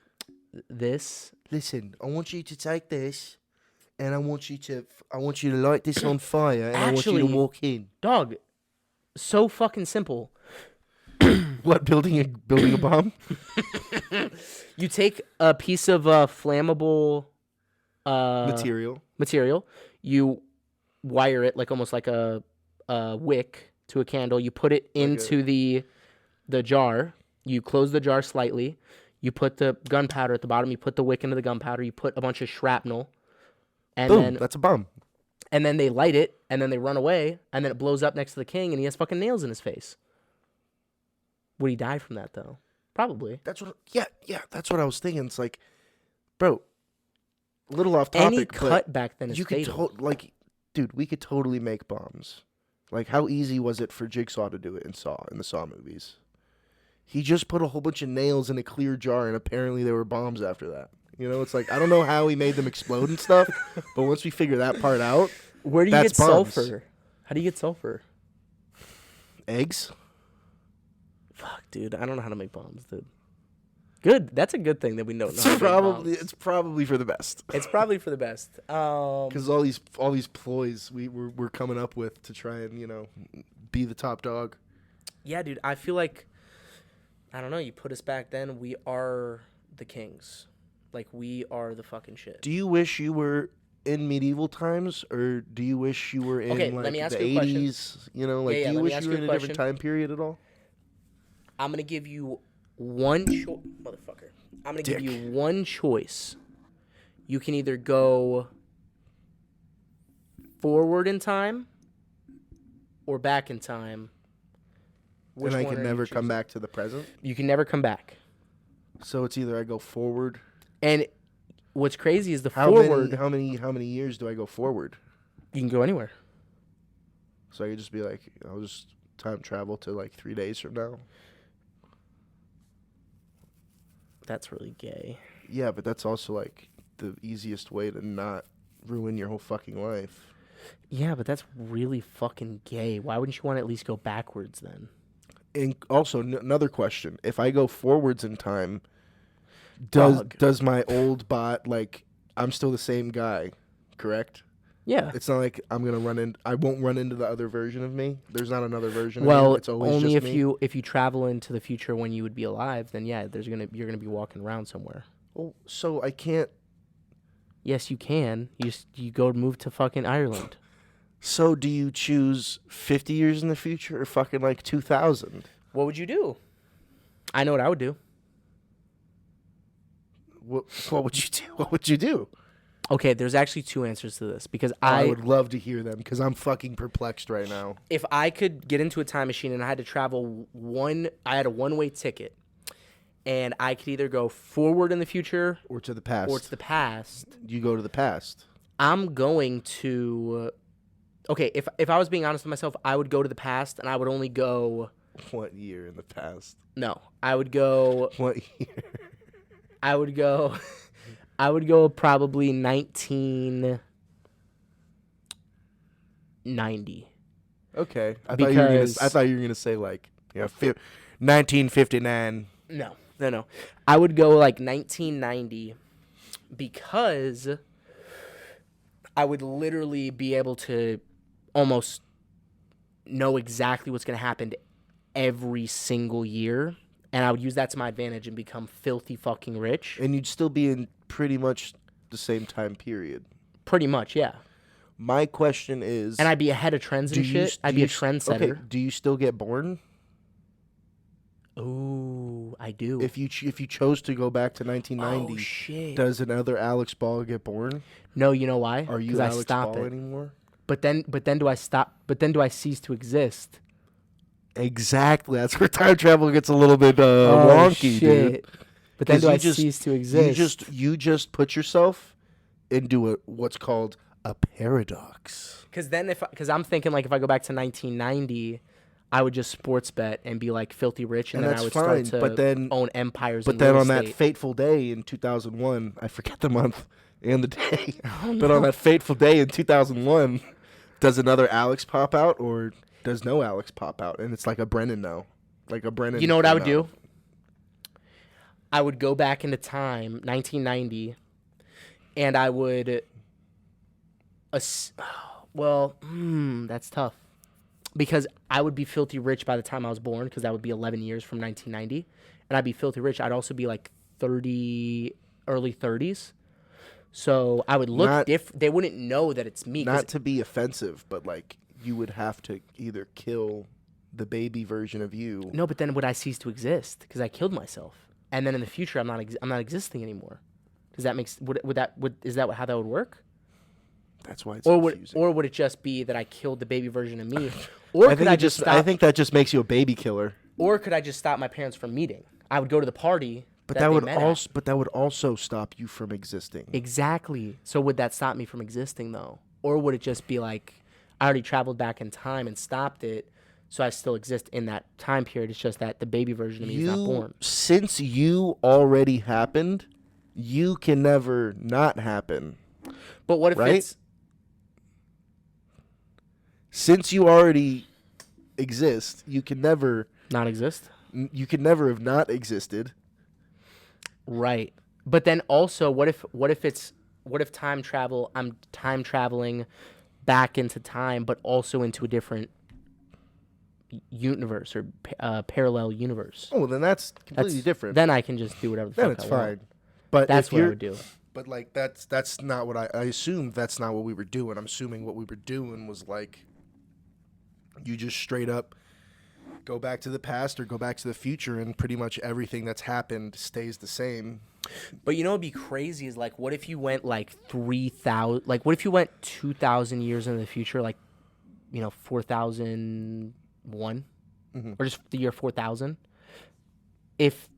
this. Listen, I want you to take this, and I want you to light this on fire, and I want you to Actually- walk in. Dog, so fucking simple. What, building a bomb? You take a piece of flammable Material. You wire it almost like a wick to a candle. You put it into the jar. You close the jar slightly. You put the gunpowder at the bottom. You put the wick into the gunpowder. You put a bunch of shrapnel, and Boom, that's a bomb. then they light it, and then they run away, and then it blows up next to the king, and he has fucking nails in his face. Would he die from that though? Probably. That's what. Yeah, that's what I was thinking. It's like, bro, a little off topic, Any but cut back then is you could fatal. dude, we could totally make bombs. Like, how easy was it for Jigsaw to do it in the Saw movies? He just put a whole bunch of nails in a clear jar, and apparently there were bombs after that. You know, it's like, I don't know how he made them explode and stuff, but once we figure that part out, Where do you that's get bombs. sulfur? How do you get sulfur? Eggs. Fuck, dude. I don't know how to make bombs, dude. Good. That's a good thing that we don't know. It's how to make probably bombs. it's probably for the best. It's probably for the best. Because all these ploys we're coming up with to try and be the top dog. Yeah, dude. I feel like, I don't know. You put us back then. We are the kings. Like, we are the fucking shit. Do you wish you were in medieval times, or do you wish you were in Okay, like let me ask the you a question. 80s? You know, Yeah, do let you me wish ask you were you in a a different question. time period at all? I'm going to give you one choice. Motherfucker. I'm going to give you one choice. You can either go forward in time or back in time. Which And I one can are you never come choosing? back to the present. You can never come back. So it's either I go forward. And what's crazy is the How forward, many years do I go forward? you can go anywhere. So I could just be like, I'll just time travel to like 3 days from now. That's really gay. Yeah, but that's also like the easiest way to not ruin your whole fucking life. Yeah, but that's really fucking gay. Why wouldn't you want to at least go backwards then? And also another question: if I go forwards in time, Dog. does my old bot I'm still the same guy, correct? Yeah. It's not like I won't run into the other version of me. There's not another version of Well, me. It's always only just if me. if you travel into the future when you would be alive, then yeah, you're gonna be walking around somewhere. Oh, so I can't. Yes, you can. You go move to fucking Ireland. So do you choose 50 years in the future or fucking 2000? What would you do? I know what I would do. What would you do? What would you do? Okay, there's actually two answers to this because I would love to hear them because I'm fucking perplexed right now. if I could get into a time machine and I had to travel I had a one-way ticket, and I could either go forward in the future Or to the past. or to the past. You go to the past. I'm going to. Okay, if I was being honest with myself, I would go to the past, and I would only go. What year in the past? No, I would go. What year? I would go. I would go probably 1990. Okay. I Because- thought you were gonna say 1959. No. I would go 1990 because I would literally be able to almost know exactly what's going to happen every single year. And I would use that to my advantage and become filthy fucking rich. And you'd still be in pretty much the same time period. Pretty much, yeah. My question is, And I'd be ahead of trends and shit. I'd be a trendsetter. Okay, do you still get born? I do. If you chose to go back to 1990, Oh shit. does another Alex Ball get born? No, you know why? Are you 'Cause Alex I stop Ball it. anymore? But then do I stop? But then do I cease to exist? Exactly. That's where time travel gets a little bit wonky, dude. But then 'Cause do I you just- cease to exist? You just put yourself into what's called a paradox. Because I'm thinking like if I go back to 1990, I would just sports bet and be like filthy rich, and And then I that's would fine, start but to then- own empires. But in then real on that estate. fateful day in 2001, I forget the month and the day. Oh, But on no. that fateful day in 2001, does another Alex pop out or does no Alex pop out? And it's like a Brennan now. Like a Brennan. You know what I would came out. do? I would go back into time, 1990, and I would. That's tough. Because I would be filthy rich by the time I was born, because that would be 11 years from 1990. And I'd be filthy rich. I'd also be like 30, early 30s. So I would look Not- different. They wouldn't know that it's me. 'cause Not to be offensive, but like you would have to either kill the baby version of you. No, but then would I cease to exist? Because I killed myself. And then in the future, I'm not existing anymore. Does that make is that how that would work? That's why it's Or confusing. would it just be that I killed the baby version of me? Or I could think I it just I stop? think that just makes you a baby killer. Or could I just stop my parents from meeting? I would go to the party. But that that they would met at. also stop you from existing. Exactly. So would that stop me from existing though? Or would it just be like I already traveled back in time and stopped it, so I still exist in that time period? It's just that the baby version of me is not born. Since you already happened, you can never not happen. But what if Right? it's Since you already exist, you can never non-exist? have not existed. Right. But then also, what if time travel? I'm time traveling back into time, but also into a different universe or parallel universe. Oh, well, then that's completely different. Then I can just do whatever the Then fuck it's I fine. want. But That's if what I you're, would do. But like that's not what I assume. That's not what we were doing. I'm assuming what we were doing was like you just straight up go back to the past or go back to the future, and pretty much everything that's happened stays the same. But you know what'd be crazy is like, what if you went like 3,000? Like, what if you went 2,000 years into the future? Like, 4001, or just the year 4000. If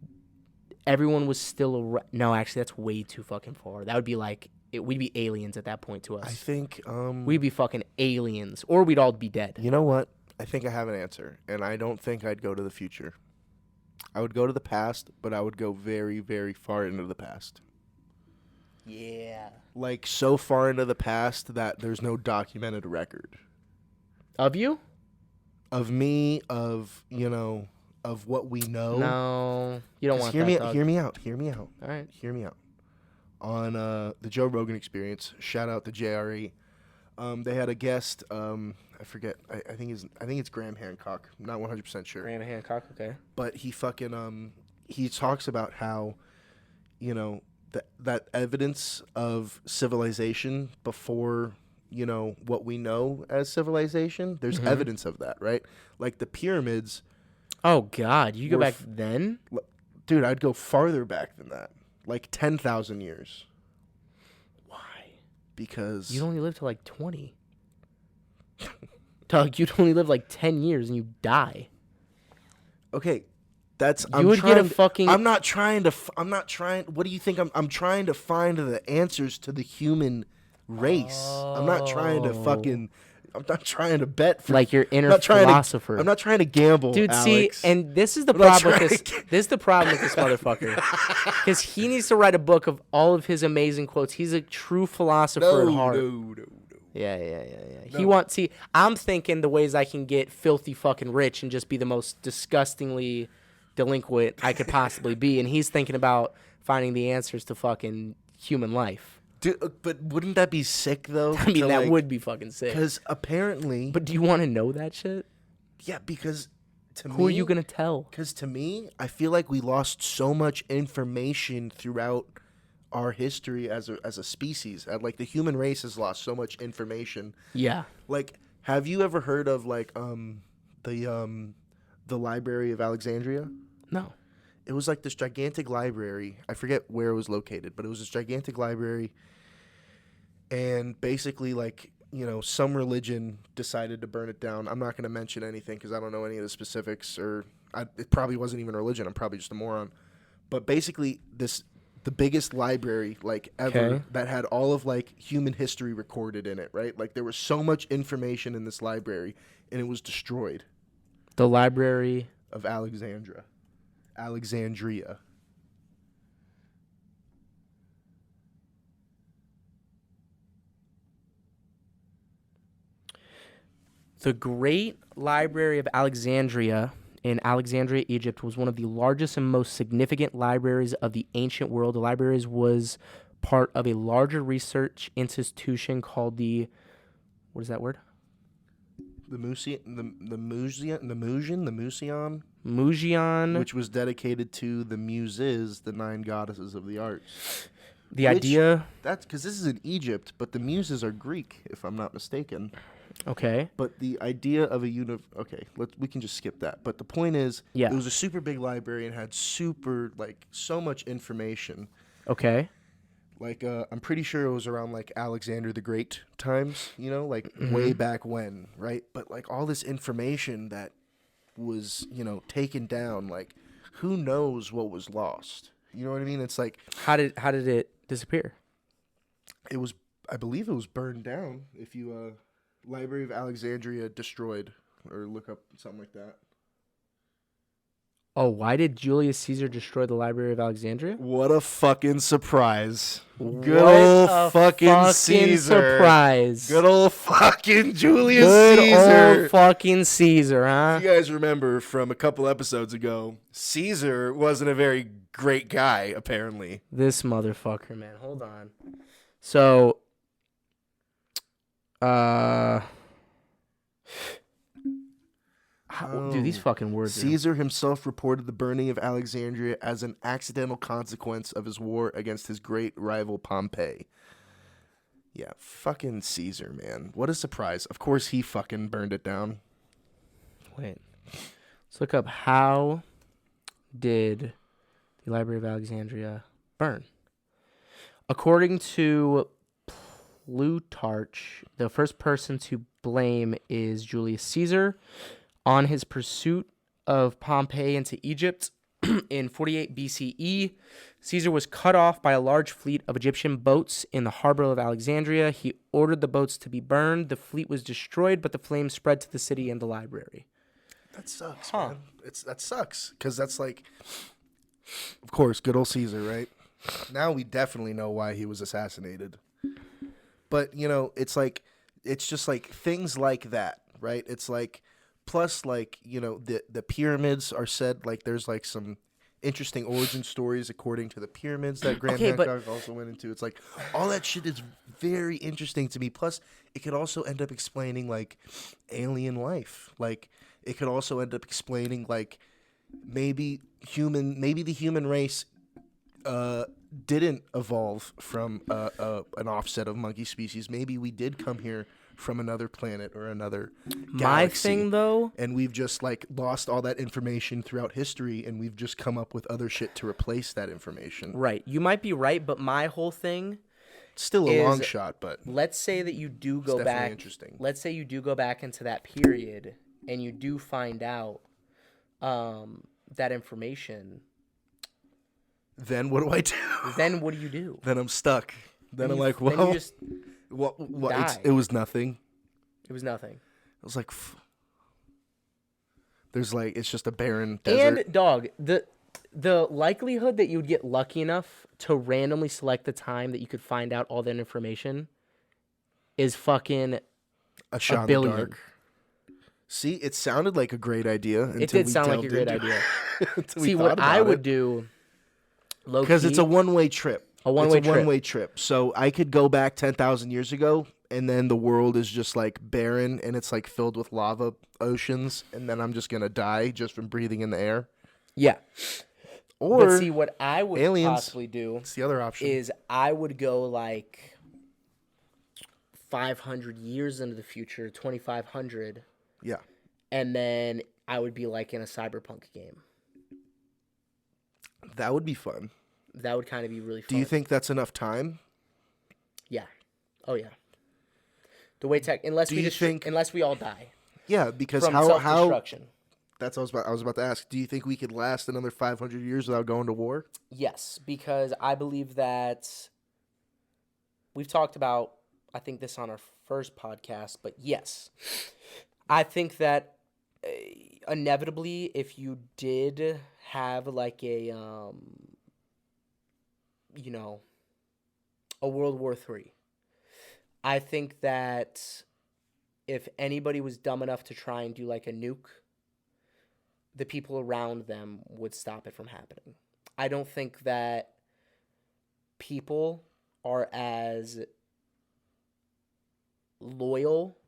everyone was still no, actually, that's way too fucking far. That would be like we'd be aliens at that point to us. I think We'd be fucking aliens, or we'd all be dead. you know what? I think I have an answer, and I don't think I'd go to the future. I would go to the past, but I would go very, very far into the past. Yeah. Like so far into the past that there's no documented record Of you? of me, of of what we know. No, you don't 'Cause want hear that. me, dog. hear me out. All right. Hear me out. On the Joe Rogan Experience, shout out to JRE. They had a guest. I forget. I think it's Graham Hancock. I'm not 100% sure. Graham Hancock. Okay. But he fucking he talks about how that evidence of civilization before what we know as civilization. There's evidence of that, right? Like the pyramids. Oh God, you go We're back then? Dude, I'd go farther back than that. Like 10,000 years. Why? Because You'd only live to like 20. Doug, you'd only live like 10 years and you die. okay, that's You would get a fucking. I'm not trying to. I'm not trying. What do you think? I'm trying to find the answers to the human race. I'm not trying to fucking. I'm not trying to bet for. Like your inner I'm not trying philosopher. I'm not trying to gamble, Dude, Alex. see, and this is the I'm not problem with trying this. to- This is the problem with this motherfucker, because he needs to write a book of all of his amazing quotes. He's a true philosopher at heart. no. Yeah. He wants. See, I'm thinking the ways I can get filthy fucking rich and just be the most disgustingly delinquent I could possibly be, and he's thinking about finding the answers to fucking human life. Dude, but wouldn't that be sick though? I mean, that would be fucking sick. because apparently. But do you want to know that shit? yeah, because to me, Who are you gonna tell? Because to me, I feel like we lost so much information throughout our history as a species. Like the human race has lost so much information. Yeah. Like, have you ever heard of like the Library of Alexandria? No. it was like this gigantic library. I forget where it was located, but it was this gigantic library. And basically, like, you know, some religion decided to burn it down. I'm not going to mention anything because I don't know any of the specifics, or it probably wasn't even a religion. I'm probably just a moron. But basically, the biggest library like ever that had all of like human history recorded in it, right? Like there was so much information in this library, and it was destroyed. The Library of Alexandria. The Great Library of Alexandria in Alexandria, Egypt, was one of the largest and most significant libraries of the ancient world. The library was part of a larger research institution called the, what is that word? The Museum, Museon. which was dedicated to the Muses, the 9 goddesses of the arts. That's because this is in Egypt, but the Muses are Greek, if I'm not mistaken. Okay. But the idea of we can just skip that. But the point is, Yeah. It was a super big library and had so much information. Okay. Like, I'm pretty sure it was around, like, Alexander the Great times, you know, like, way back when, right? But, like, all this information that was, you know, taken down, like, who knows what was lost? You know what I mean? It's like... How did it disappear? I believe it was burned down. If you, Library of Alexandria destroyed, or look up something like that. Oh, why did Julius Caesar destroy the Library of Alexandria? What a fucking surprise. Good What old a fucking Caesar. surprise. Good old fucking Julius Good Caesar. old fucking Caesar, huh? If you guys remember from a couple episodes ago, Caesar wasn't a very great guy, apparently. This motherfucker, man. Hold on. So, dude, these fucking words. Caesar himself reported the burning of Alexandria as an accidental consequence of his war against his great rival Pompey. Yeah, fucking Caesar, man. What a surprise. Of course he fucking burned it down. Wait. Let's look up, how did the Library of Alexandria burn? According to Plutarch, the first person to blame is Julius Caesar. On his pursuit of Pompey into Egypt in 48 BCE, Caesar was cut off by a large fleet of Egyptian boats in the harbor of Alexandria. He ordered the boats to be burned. The fleet was destroyed, but the flames spread to the city and the library. That sucks, man. That sucks, because that's like, of course, good old Caesar, right? Now we definitely know why he was assassinated. But, you know, it's just like things like that, right? It's like, plus, like, you know, the pyramids are said, like, there's, like, some interesting origin stories according to the pyramids that Graham Hancock also went into. It's like, all that shit is very interesting to me. Plus, it could also end up explaining, like, alien life. Like, it could also end up explaining, like, maybe the human race didn't evolve from an offset of monkey species. Maybe we did come here from another planet or another galaxy. My thing, though, and we've just like lost all that information throughout history, and we've just come up with other shit to replace that information. right. You might be right, but my whole thing, It's still a long shot, but let's say that you do go definitely back. interesting. Let's say you do go back into that period and you do find out that information. Then what do I do? Then what do you do? Then I'm stuck. Then I'm like, Then well, you just die. It was nothing. It was nothing. It was like, there's like, it's just a barren desert. And dog, the likelihood that you would get lucky enough to randomly select the time that you could find out all that information is fucking a shot in the billion. dark. See, it sounded like a great idea. It did sound like a great idea. See, thought what I about would it. do, low Because key, it's a one-way trip. A one-way It's a one-way trip. So I could go back 10,000 years ago, and then the world is just like barren, and it's like filled with lava oceans, and then I'm just gonna die just from breathing in the air. yeah. Or But see, what I would aliens. possibly do it's the other option. is I would go like 500 years into the future, 2500, Yeah. and then I would be like in a cyberpunk game. That would be fun. That would kind of be really fun. Do you think that's enough time? Yeah. Oh yeah. The way unless unless we all die Yeah, because from how self-destruction. that's what I was about to ask. Do you think we could last another 500 years without going to war? Yes, because I believe that we've talked about, I think this on our first podcast, but yes, I think that inevitably, if you did have like a, a World War III, I think that if anybody was dumb enough to try and do like a nuke, the people around them would stop it from happening. I don't think that people are as loyal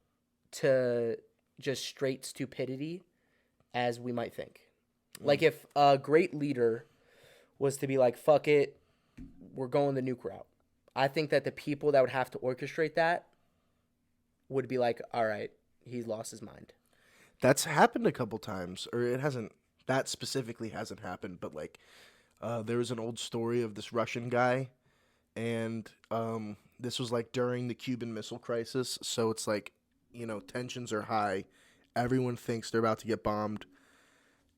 to just straight stupidity as we might think. Like if a great leader was to be like, fuck it, we're going the nuke route, I think that the people that would have to orchestrate that would be like, all right, he's lost his mind. That's happened a couple times, or it hasn't. That specifically hasn't happened, but like, there was an old story of this Russian guy, and this was like during the Cuban Missile Crisis. So it's like, tensions are high. Everyone thinks they're about to get bombed,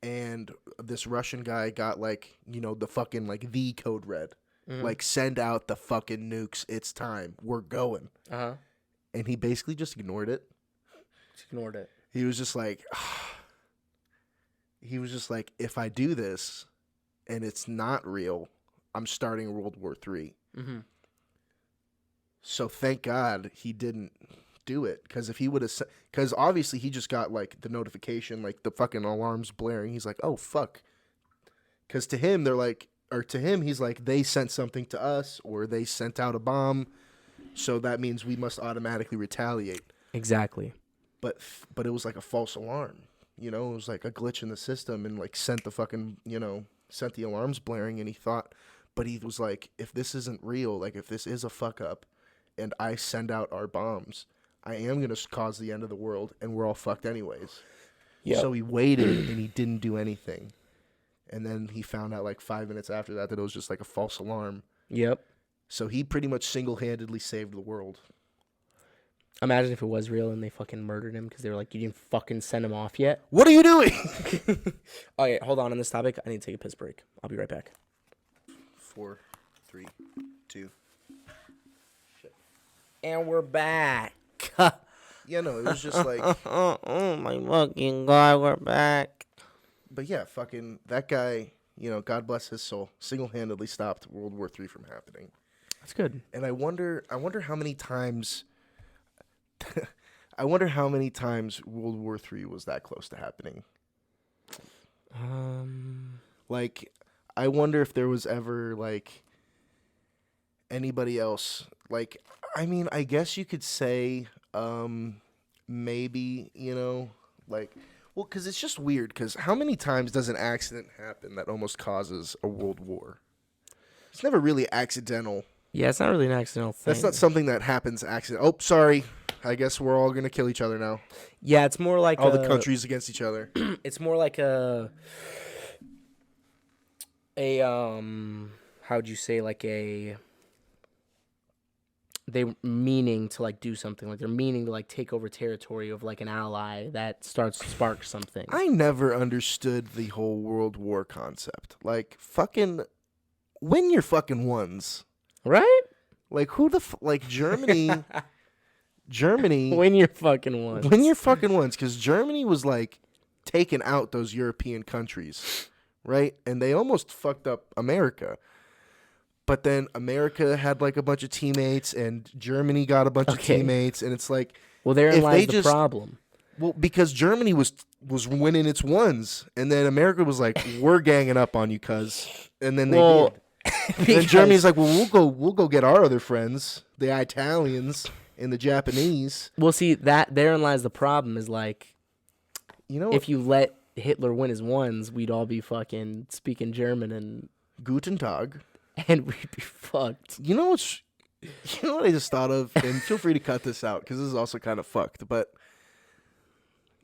and this Russian guy got like, the fucking like the code red, like send out the fucking nukes. It's time. We're going. And he basically just ignored it. He was just like, if I do this and it's not real, I'm starting World War III. So thank God he didn't do it. Because if he would have, because obviously he just got like the notification, like the fucking alarms blaring. He's like, oh, fuck. Because to him, he's like, they sent something to us or they sent out a bomb. So that means we must automatically retaliate. Exactly. But it was like a false alarm. It was like a glitch in the system and like sent the fucking, sent the alarms blaring. And he thought, but he was like, if this isn't real, like if this is a fuck up and I send out our bombs, I am going to cause the end of the world and we're all fucked anyways. Yep. So he waited and he didn't do anything. And then he found out like 5 minutes after that it was just like a false alarm. Yep. So he pretty much single-handedly saved the world. Imagine if it was real and they fucking murdered him because they were like, you didn't fucking send him off yet. What are you doing? Okay, hold on this topic. I need to take a piss break. I'll be right back. 4, 3, 2. Shit. And we're back. Yeah, no, it was just like... oh my fucking God, we're back. But yeah, fucking that guy, God bless his soul, single-handedly stopped World War III from happening. That's good. And I wonder how many times... I wonder how many times World War III was that close to happening. Like, I wonder if there was ever, like, anybody else. Like, I mean, I guess you could say, maybe, like, well, because it's just weird, because how many times does an accident happen that almost causes a world war? It's never really accidental. Yeah, it's not really an accidental thing. That's not something that happens accident. Oh, sorry. I guess we're all going to kill each other now. Yeah, it's more like all the countries against each other. It's more like a how'd you say, like they meaning to like do something, like they're meaning to like take over territory of like an ally that starts to spark something. I never understood the whole World War concept. Like, fucking win your fucking ones. Right? Like, who the like Germany win your fucking ones. Win your fucking ones, because Germany was like taking out those European countries, right? And they almost fucked up America. But then America had like a bunch of teammates, and Germany got a bunch of teammates, and it's like, well, therein lies the problem. Well, because Germany was winning its ones, and then America was like, "We're ganging up on you, cuz," and then they did. And then Germany's like, "Well, we'll go get our other friends, the Italians and the Japanese." Well, see, that therein lies the problem. Is like, if you let Hitler win his ones, we'd all be fucking speaking German and Guten Tag. And we'd be fucked. You know what I just thought of? And feel free to cut this out, because this is also kind of fucked. But,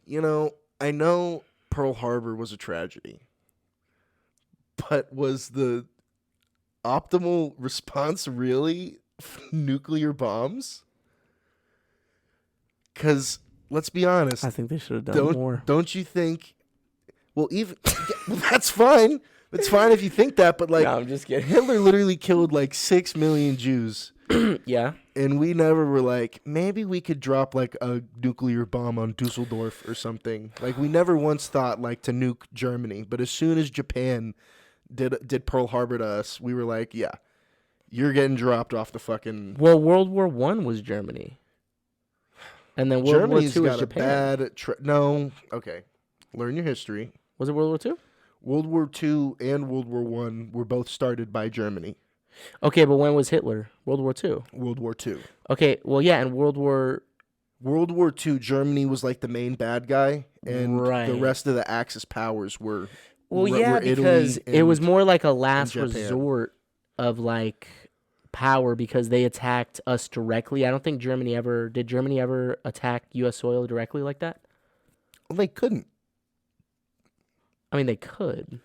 I know Pearl Harbor was a tragedy. But was the optimal response really nuclear bombs? Because let's be honest, I think they should have done more. don't you think? Well, even well, that's fine. It's fine if you think that, but like No, I'm just kidding. Hitler literally killed like 6 million Jews, Yeah. and we never were like, maybe we could drop like a nuclear bomb on Dusseldorf or something. Like we never once thought like to nuke Germany, but as soon as Japan did Pearl Harbor to us, we were like, yeah, you're getting dropped off the fucking. Well, World War One was Germany, and then World Germany's War Two got was a Japan. bad. No, okay, learn your history. Was it World War Two? World War II and World War I were both started by Germany. Okay, but when was Hitler? World War Two. World War II. Okay, well, yeah, and World War II, Germany was like the main bad guy, and the Right. rest of the Axis powers were. Well, were yeah, Italy because it was and- more like a last Japan. resort of like power because they attacked us directly. I don't think Germany ever attack U.S. soil directly like that. Well, they couldn't. I mean, they could.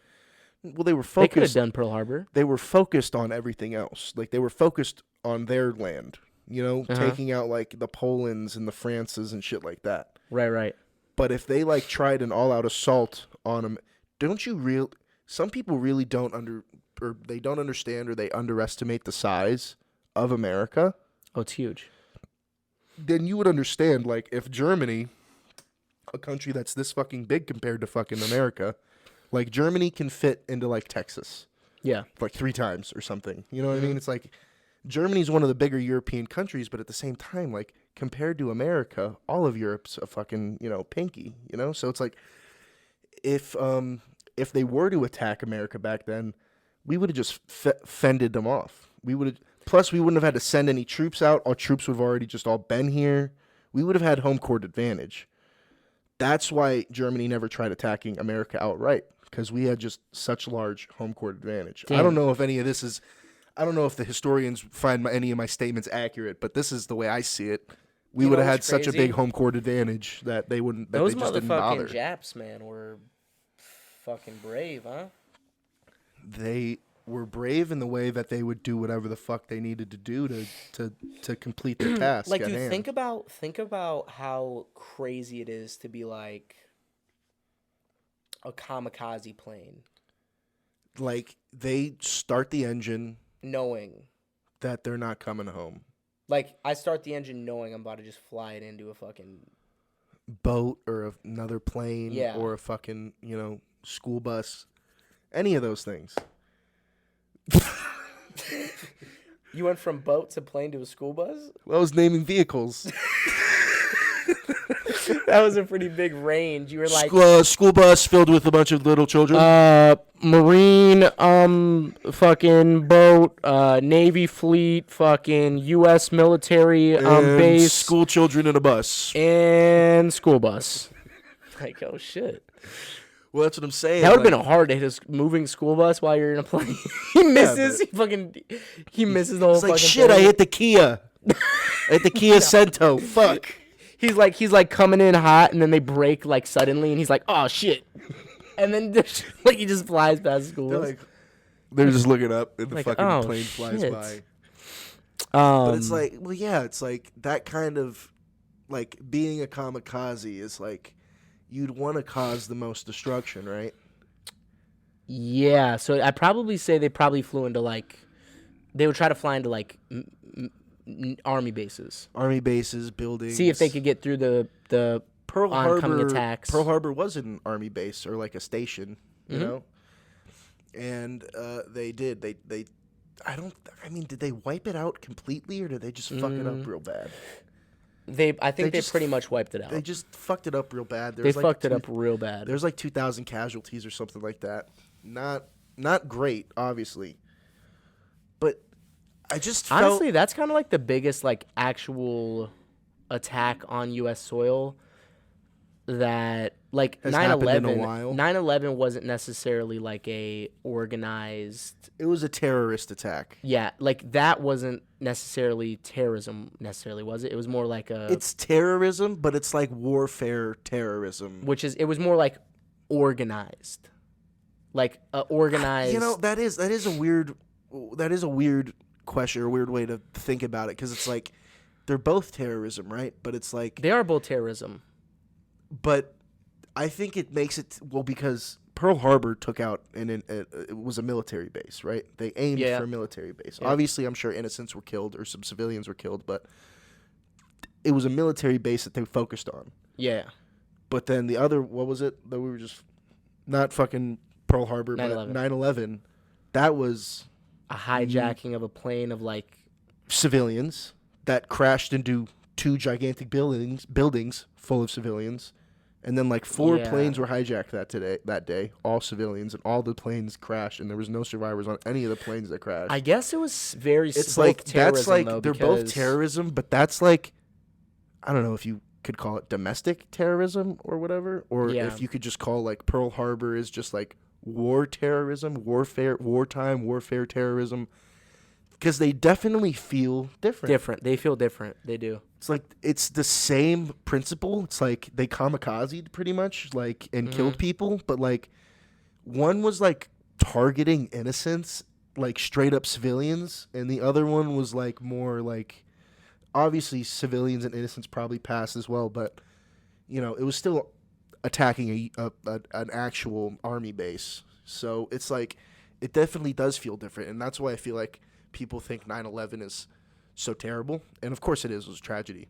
Well, they were They could have focused. done Pearl Harbor. They were focused on everything else. Like they were focused on their land. You know, taking out like the Polands and the Frances and shit like that. Right, right. But if they like tried an all-out assault on them, don't you some people really don't understand or they underestimate the size of America. Oh, it's huge. Then you would understand like if Germany, a country that's this fucking big compared to fucking America, like Germany can fit into like Texas Yeah. like 3 times or something. You know what I mean? It's like Germany's one of the bigger European countries, but at the same time, like compared to America, all of Europe's a fucking, pinky, So it's like if they were to attack America back then, we would have just fended them off. Plus we wouldn't have had to send any troops out. Our troops would have already just all been here. We would have had home court advantage. That's why Germany never tried attacking America outright, because we had just such large home court advantage. Damn. I don't know if any of this is, I don't know if the historians find any of my statements accurate, but this is the way I see it. We You would know have had what's such a crazy? big home court advantage that they wouldn't. That Those they just didn't bother. motherfucking Japs, man, were fucking brave, huh? They were brave in the way that they would do whatever the fuck they needed to do to complete their task. Like, at dude, hand. think about how crazy it is to be like a kamikaze plane, Like they start the engine knowing, that they're not coming home. like, I start the engine knowing I'm about to just fly it into a fucking. Boat or another plane Yeah. or a fucking school bus, any of those things. You went from boat to plane to a school bus. Well, I was naming vehicles. That was a pretty big range. You were like, School bus filled with a bunch of little children. Marine, fucking boat, Navy fleet, fucking U.S. military, and base, school children in a bus. and school bus. Like, oh shit. Well, that's what I'm saying. That would have been hard to hit a moving school bus while you're in a plane. He misses. He misses the whole It's like fucking shit. thing. I hit the Kia. I hit the Kia Cento. Fuck. He's like coming in hot, and then they break like suddenly, and he's like, oh shit. And then like he just flies past school. They're just looking up, and the Like, fucking oh, plane flies shit. by. But But it's like, well, yeah, it's like that kind of, like being a kamikaze is like, you'd want to cause the most destruction, right? yeah. So I'd probably say they probably flew into like, they would try to fly into like army bases. Army bases, buildings. See if they could get through the Pearl oncoming Harbor attacks. Pearl Harbor was an army base or like a station, you Mm-hmm. know, and they did. They, I mean, did they wipe it out completely or did they just fuck it up real bad? I think they just pretty much wiped it out. They just fucked it up real bad. They fucked it up real bad. There's like 2,000 casualties or something like that. Not great, obviously, but I just felt, Honestly, that's kind of like the biggest like actual attack on U.S. soil that like Has happened in a 9/11. while. 9/11 wasn't necessarily like a organized. it was a terrorist attack. Yeah, like that wasn't necessarily terrorism. Necessarily was it? It was more like a. It's terrorism, but it's like warfare terrorism. It was more like organized. like organized. You know, that is a weird question or a weird way to think about it, because it's like they're both terrorism, right? But it's like they are both terrorism. But I think it makes it because Pearl Harbor took out it was a military base, right? They aimed for a military base. Yeah. Obviously, I'm sure innocents were killed or some civilians were killed, but it was a military base that they focused on. Yeah. But then the other, what was it that we were just not fucking Pearl Harbor, 9/11. But 9/11. That was a hijacking of a plane of like civilians that crashed into 2 gigantic buildings full of civilians. And then like 4 planes were hijacked that day, all civilians, and all the planes crashed, and there was no survivors on any of the planes that crashed. I guess it was very. It's like that's like though, they're both terrorism, but that's like, I don't know if you could call it domestic terrorism or whatever, or if you could just call like Pearl Harbor is just like war terrorism, wartime warfare terrorism, because they definitely feel different. They feel different. They do. It's like it's the same principle. It's like they kamikazed pretty much, like, and killed people, but like one was like targeting innocents, like straight up civilians, and the other one was like more like, obviously civilians and innocents probably passed as well, but you know, it was still attacking an actual army base. So it's like it definitely does feel different, and that's why I feel like people think 9/11 is so terrible, and of course it is. It was a tragedy.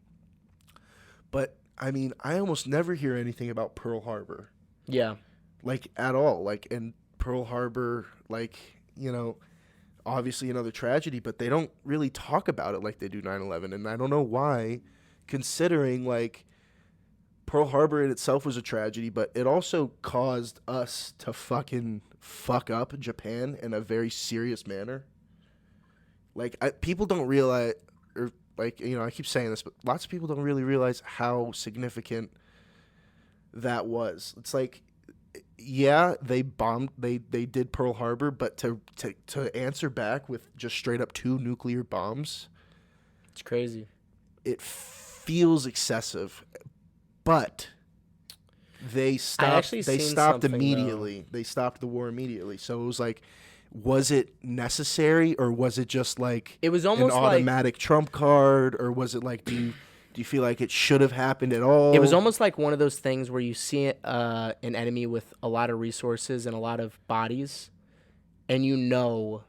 But I mean, I almost never hear anything about Pearl Harbor. Yeah. Like at all. Like, in Pearl Harbor, like, you know, obviously another tragedy, but they don't really talk about it like they do 9/11, and I don't know why, considering like Pearl Harbor in itself was a tragedy, but it also caused us to fucking fuck up Japan in a very serious manner. Like, people don't realize, or like, you know, I keep saying this, but lots of people don't really realize how significant that was. It's like, yeah, they bombed, they did Pearl Harbor, but to answer back with just straight up 2 nuclear bombs, it's crazy. It feels excessive, but they stopped. They stopped immediately. Though. They stopped the war immediately. So it was like, was it necessary, or was it just like it was almost an automatic trump card, or was it like, do you feel like it should have happened at all? It was almost like one of those things where you see an enemy with a lot of resources and a lot of bodies, and you know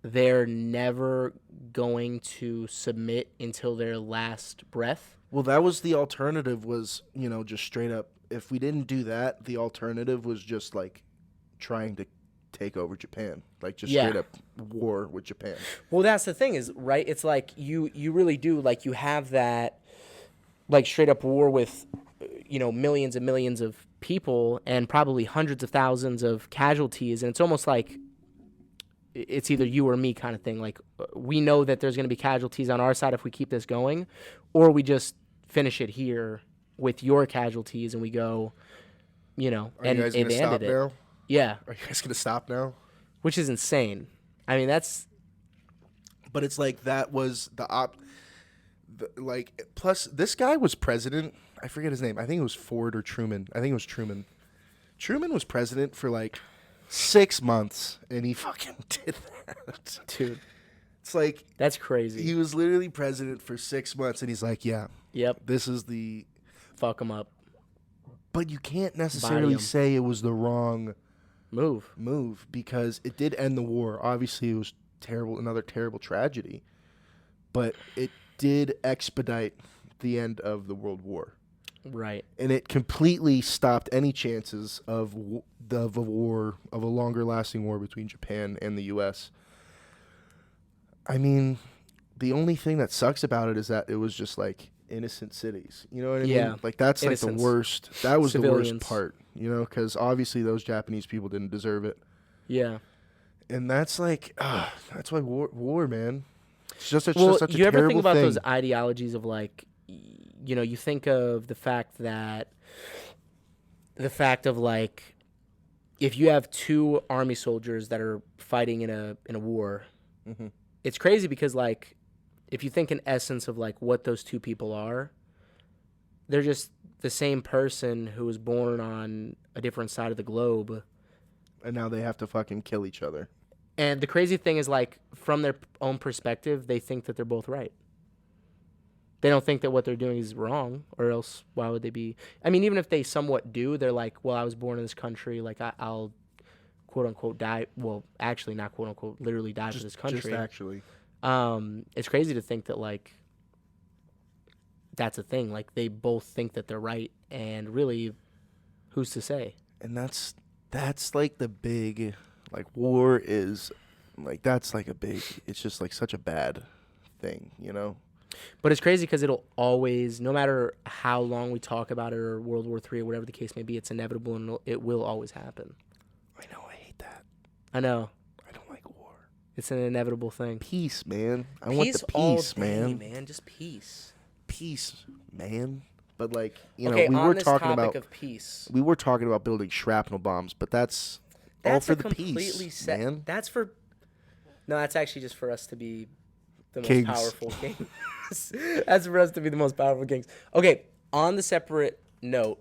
they're never going to submit until their last breath. Well, that was the alternative, was, you know, just straight up, if we didn't do that, the alternative was just like trying to take over Japan, like just straight up war with Japan. Well, that's the thing is, right, it's like you really do, like, you have that like straight up war with, you know, millions and millions of people and probably hundreds of thousands of casualties, and it's almost like it's either you or me kind of thing. Like, we know that there's going to be casualties on our side if we keep this going, or we just finish it here with your casualties and we go, you know, and you guys gonna stop now? Yeah. Are you guys going to stop now? Which is insane. I mean, that's... But it's like, that was like, plus, this guy was president. I forget his name. I think it was Ford or Truman. I think it was Truman. Truman was president for like 6 months, and he fucking did that. Dude. It's like... That's crazy. He was literally president for 6 months, and he's like, yeah. Yep. This is the... Fuck him up. But you can't necessarily say it was the wrong... move, because it did end the war. Obviously, it was terrible, another terrible tragedy, but it did expedite the end of the World War. Right. And it completely stopped any chances of a war, of a longer lasting war between Japan and the U.S. I mean, the only thing that sucks about it is that it was just like innocent cities. You know what I mean? Like, that's innocents. Like the worst. That was civilians. The worst part, you know, because obviously those Japanese people didn't deserve it. Yeah. And that's like, that's why war, man. It's just, such a you terrible ever think about thing. those ideologies of like, you know, you think of the fact of like, if you have 2 army soldiers that are fighting in a war, it's crazy because like, if you think in essence of like what those 2 people are, they're just the same person who was born on a different side of the globe. And now they have to fucking kill each other. And the crazy thing is, like, from their own perspective, they think that they're both right. They don't think that what they're doing is wrong, or else why would they be? I mean, even if they somewhat do, they're like, well, I was born in this country. Like, I'll quote unquote die. Well, actually, not quote unquote, literally die for this country. Just actually. It's crazy to think that, like, that's a thing. Like, they both think that they're right, and really, who's to say? And that's like the big, like, war is, like, that's like a big, it's just like such a bad thing, you know? But it's crazy because it'll always, no matter how long we talk about it, or World War III, or whatever the case may be, it's inevitable and it will always happen. I know, I hate that. I know. I don't like war. It's an inevitable thing. Peace, man. I want the peace, all day, man. Just peace. Peace, man. But, like, you Okay, know, on this topic of peace. We were talking about building shrapnel bombs, but that's all for the peace, man. That's for. No, that's actually just for us to be the most Kings. powerful kings. That's for us to be the most powerful kings. Okay, on the separate note,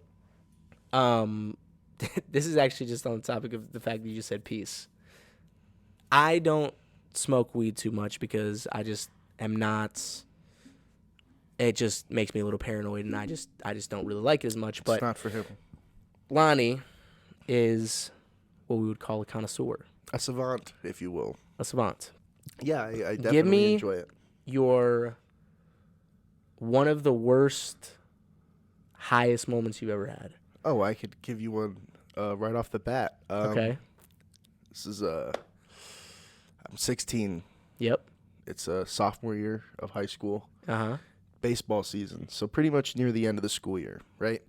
this is actually just on the topic of the fact that you just said peace. I don't smoke weed too much because I just am not. It just makes me a little paranoid, and I just don't really like it as much. But It's not for him. Lonnie is what we would call a connoisseur, A savant, if you will. a savant. Yeah, I definitely enjoy it. Your one of the worst, highest moments you've ever had. Oh, I could give you one right off the bat. Okay. This is I'm 16. Yep. It's a sophomore year of high school. Uh-huh. Baseball season. So pretty much near the end of the school year, right?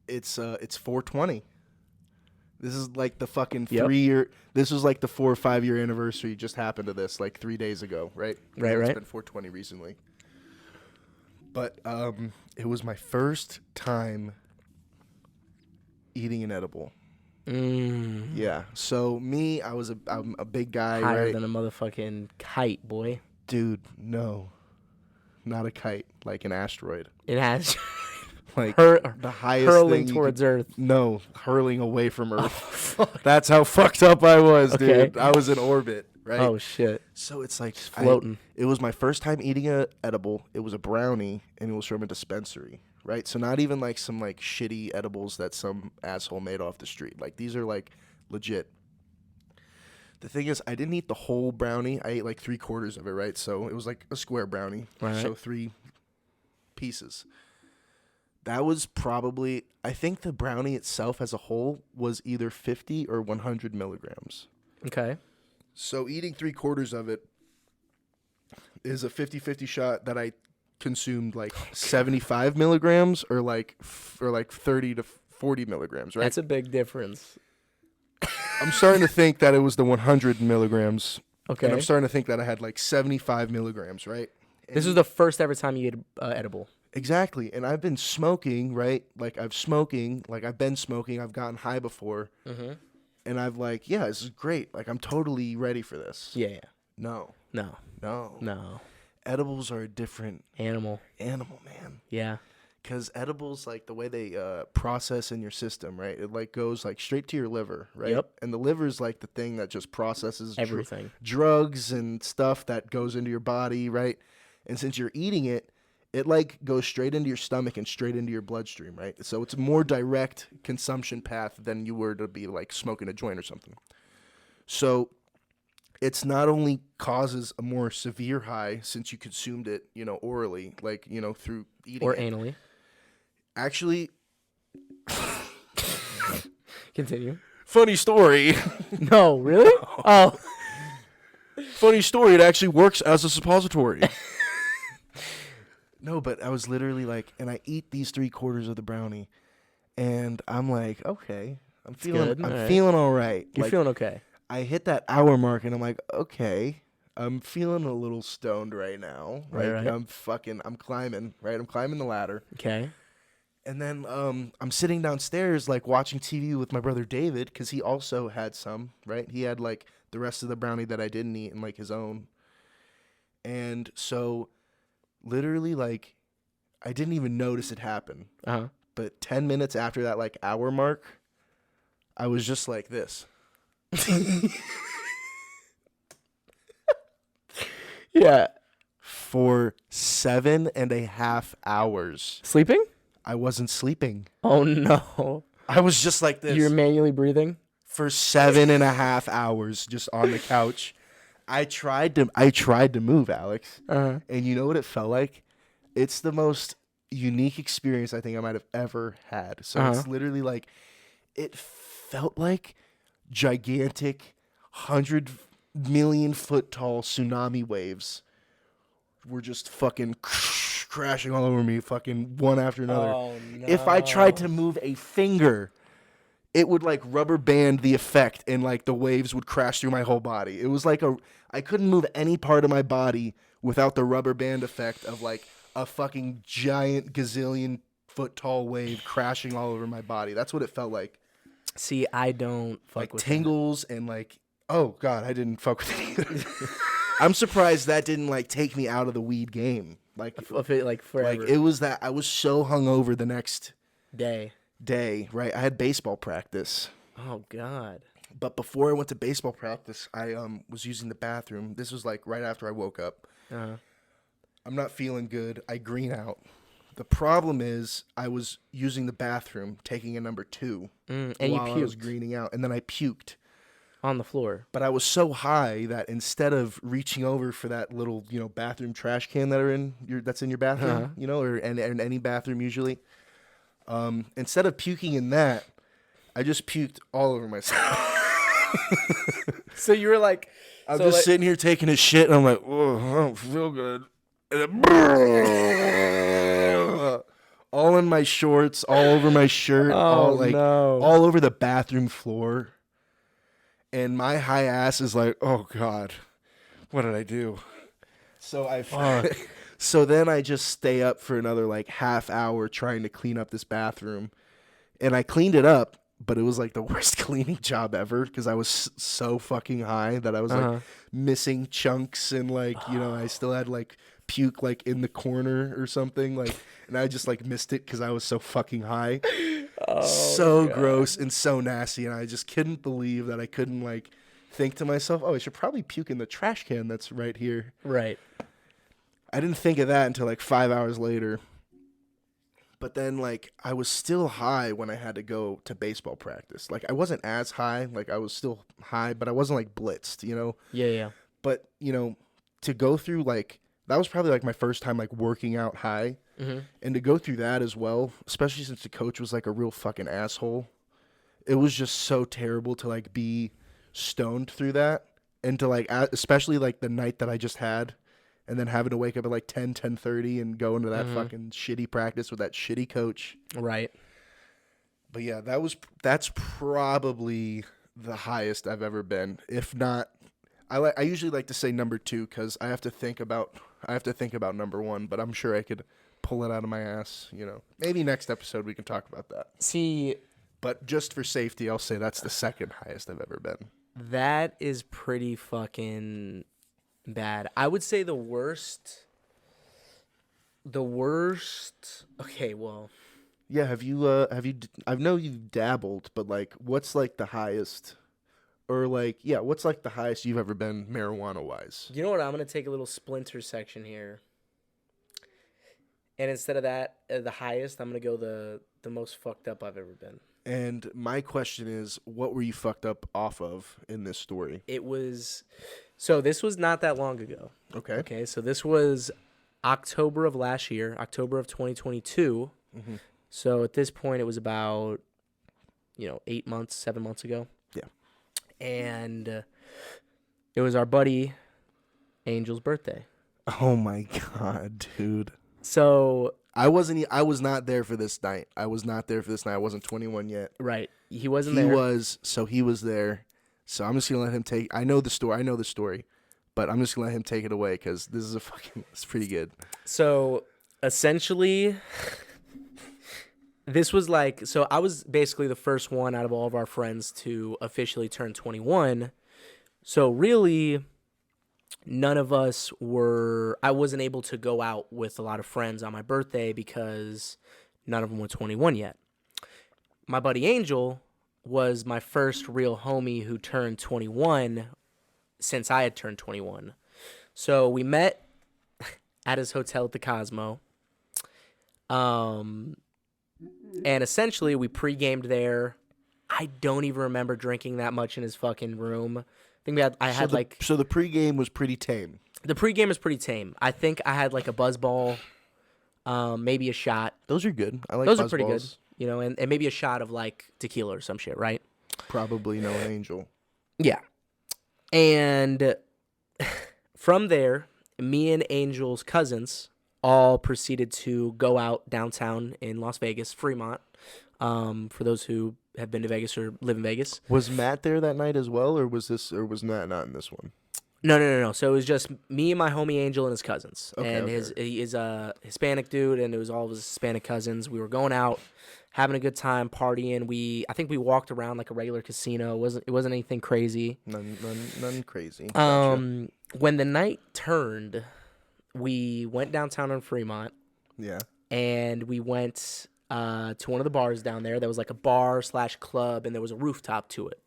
It's 420. This is like the fucking Yep. 3-year. This was like the 4 or 5 year anniversary just happened to this like 3 days ago, right? Right. It's been 420 recently. But it was my first time eating an edible. Yeah. So me, I'm a big guy, Higher right? than a motherfucking kite, boy. Dude, no. Not a kite, like an asteroid. It has Like the highest hurling thing you towards could- Earth. No, hurling away from Earth. Fuck. That's how fucked up I was, dude. Okay. I was in orbit, right? Oh shit. So it's like Floating. it was my first time eating a edible. It was a brownie, and it was from a dispensary, right? So not even like some like shitty edibles that some asshole made off the street. Like these are like legit. The thing is, I didn't eat the whole brownie. I ate like 3/4 of it, right? So it was like a square brownie. Right. So 3 pieces. That was probably, I think the brownie itself as a whole was either 50 or 100 milligrams. Okay. So eating 3/4 of it is a 50-50 shot that I consumed like 75 milligrams or like 30 to 40 milligrams, right? That's a big difference. I'm starting to think that it was the 100 milligrams. Okay. And I'm starting to think that I had like 75 milligrams, right? This was the first ever time you ate edible. Exactly. And I've been smoking, right? Like I've been smoking. I've gotten high before. Mm-hmm. And I've like, yeah, this is great. Like I'm totally ready for this. Yeah. No. No. Edibles are a different Animal. man. Yeah. Because edibles, like the way they process in your system, right? It like goes like straight to your liver, right? Yep. And the liver is like the thing that just processes Everything. drugs and stuff that goes into your body, right? And since you're eating it, it like goes straight into your stomach and straight into your bloodstream, right? So it's a more direct consumption path than you were to be like smoking a joint or something. So it's not only causes a more severe high since you consumed it, you know, orally, like, you know, through eating Or it. anally. Actually, Continue. funny story. No, really? Oh. Funny story. It actually works as a suppository. No, but I was literally like, and I eat these 3/4 of the brownie, and I'm like, okay, I'm good. All right. feeling all right. You're Like, feeling okay. I hit that hour mark, and I'm like, okay, I'm feeling a little stoned right now. Right. I'm climbing, right? I'm climbing the ladder. Okay. And then I'm sitting downstairs, like, watching TV with my brother David, because he also had some, right? He had, like, the rest of the brownie that I didn't eat and, like, his own. And so, literally, like, I didn't even notice it happen. Uh-huh. But 10 minutes after that, like, hour mark, I was just like this. Yeah. For 7.5 hours. Sleeping? I wasn't sleeping. Oh, no. I was just like this. You're manually breathing? For 7.5 hours just on the couch. I tried to move, Alex. Uh-huh. And you know what it felt like? It's the most unique experience I think I might have ever had. So it's literally like, it felt like gigantic 100 million foot tall tsunami waves were just fucking crashing all over me, fucking one after another. Oh, no. If I tried to move a finger, it would like rubber band the effect and like the waves would crash through my whole body. It was like I couldn't move any part of my body without the rubber band effect of like a fucking giant gazillion foot tall wave crashing all over my body. That's what it felt like. See, I don't fuck Like with tingles and like, oh God, I didn't fuck with it either. I'm surprised that didn't like take me out of the weed game. Like, Of it, like, forever. like it was that I was so hungover the next day. right? I had baseball practice. Oh, God. But before I went to baseball practice, I was using the bathroom. This was like right after I woke up. Uh-huh. I'm not feeling good. I green out. The problem is I was using the bathroom, taking a number 2 And while you I was puked greening out, and then I puked. on the floor. But I was so high that instead of reaching over for that little, bathroom trash can that's in your bathroom, or in any bathroom usually, instead of puking in that, I just puked all over myself. So you were like... I'm so just like, sitting here taking a shit, and I'm like, oh, I don't feel good. And all in my shorts, all over my shirt, all over the bathroom floor. And my high ass is like, oh God, what did I do? So so then I just stay up for another like half hour trying to clean up this bathroom. And I cleaned it up, but it was like the worst cleaning job ever because I was so fucking high that I was like missing chunks and like, I still had like puke like in the corner or something like, and I just like missed it because I was so fucking high. So God. Gross and so nasty, and I just couldn't believe that I couldn't like think to myself, oh, I should probably puke in the trash can that's right here. Right. I didn't think of that until like 5 hours later. But then like I was still high when I had to go to baseball practice. Like I wasn't as high, like I was still high, but I wasn't like blitzed, Yeah. But to go through like that was probably like my first time like working out high. Mm-hmm. And to go through that as well, especially since the coach was like a real fucking asshole, it was just so terrible to like be stoned through that and to like, especially like the night that I just had and then having to wake up at like 10:30 and go into that fucking shitty practice with that shitty coach. Right. But yeah, that's probably the highest I've ever been. If not, I usually like to say number 2 because I have to think about number 1, but I'm sure I could pull it out of my ass, Maybe next episode we can talk about that. See, but just for safety, I'll say that's the second highest I've ever been. That is pretty fucking bad. I would say the worst. Okay, well. Yeah, have you I know you've dabbled, but like what's like the highest or like what's like the highest you've ever been marijuana wise? You know what? I'm going to take a little splinter section here. And instead of that, the highest, I'm going to go the most fucked up I've ever been. And my question is, what were you fucked up off of in this story? This was not that long ago. Okay, so this was October of last year, October of 2022. Mm-hmm. So at this point, it was about, 7 months ago. Yeah. And it was our buddy Angel's birthday. Oh my God, dude. So I was not there for this night. I wasn't 21 yet. Right. He wasn't there. He was there. So I'm just going to let him take, I know the story, but I'm just going to let him take it away because this is it's pretty good. So essentially, this was like, so I was basically the first one out of all of our friends to officially turn 21. So really, none of us I wasn't able to go out with a lot of friends on my birthday because None of them were 21 yet. My buddy Angel was my first real homie who turned 21 since I had turned 21. So we met at his hotel at the Cosmo. And essentially we pre-gamed there. I don't even remember drinking that much in his fucking room. I think So the pregame was pretty tame. The pregame is pretty tame. I think I had like a buzzball, maybe a shot. Those are good. I like Those buzz are pretty balls. good, and maybe a shot of like tequila or some shit, right? Probably no Angel. Yeah. And from there, me and Angel's cousins all proceeded to go out downtown in Las Vegas, Fremont. For those who have been to Vegas or live in Vegas. Was Matt there that night as well, or was Matt not in this one? No. So it was just me and my homie Angel and his cousins. Okay, and okay. he is a Hispanic dude, and it was all of his Hispanic cousins. We were going out, having a good time, partying. I think we walked around like a regular casino. It wasn't anything crazy. None crazy. When the night turned, we went downtown on Fremont. Yeah. And we went to one of the bars down there. There was like a bar/club, and there was a rooftop to it.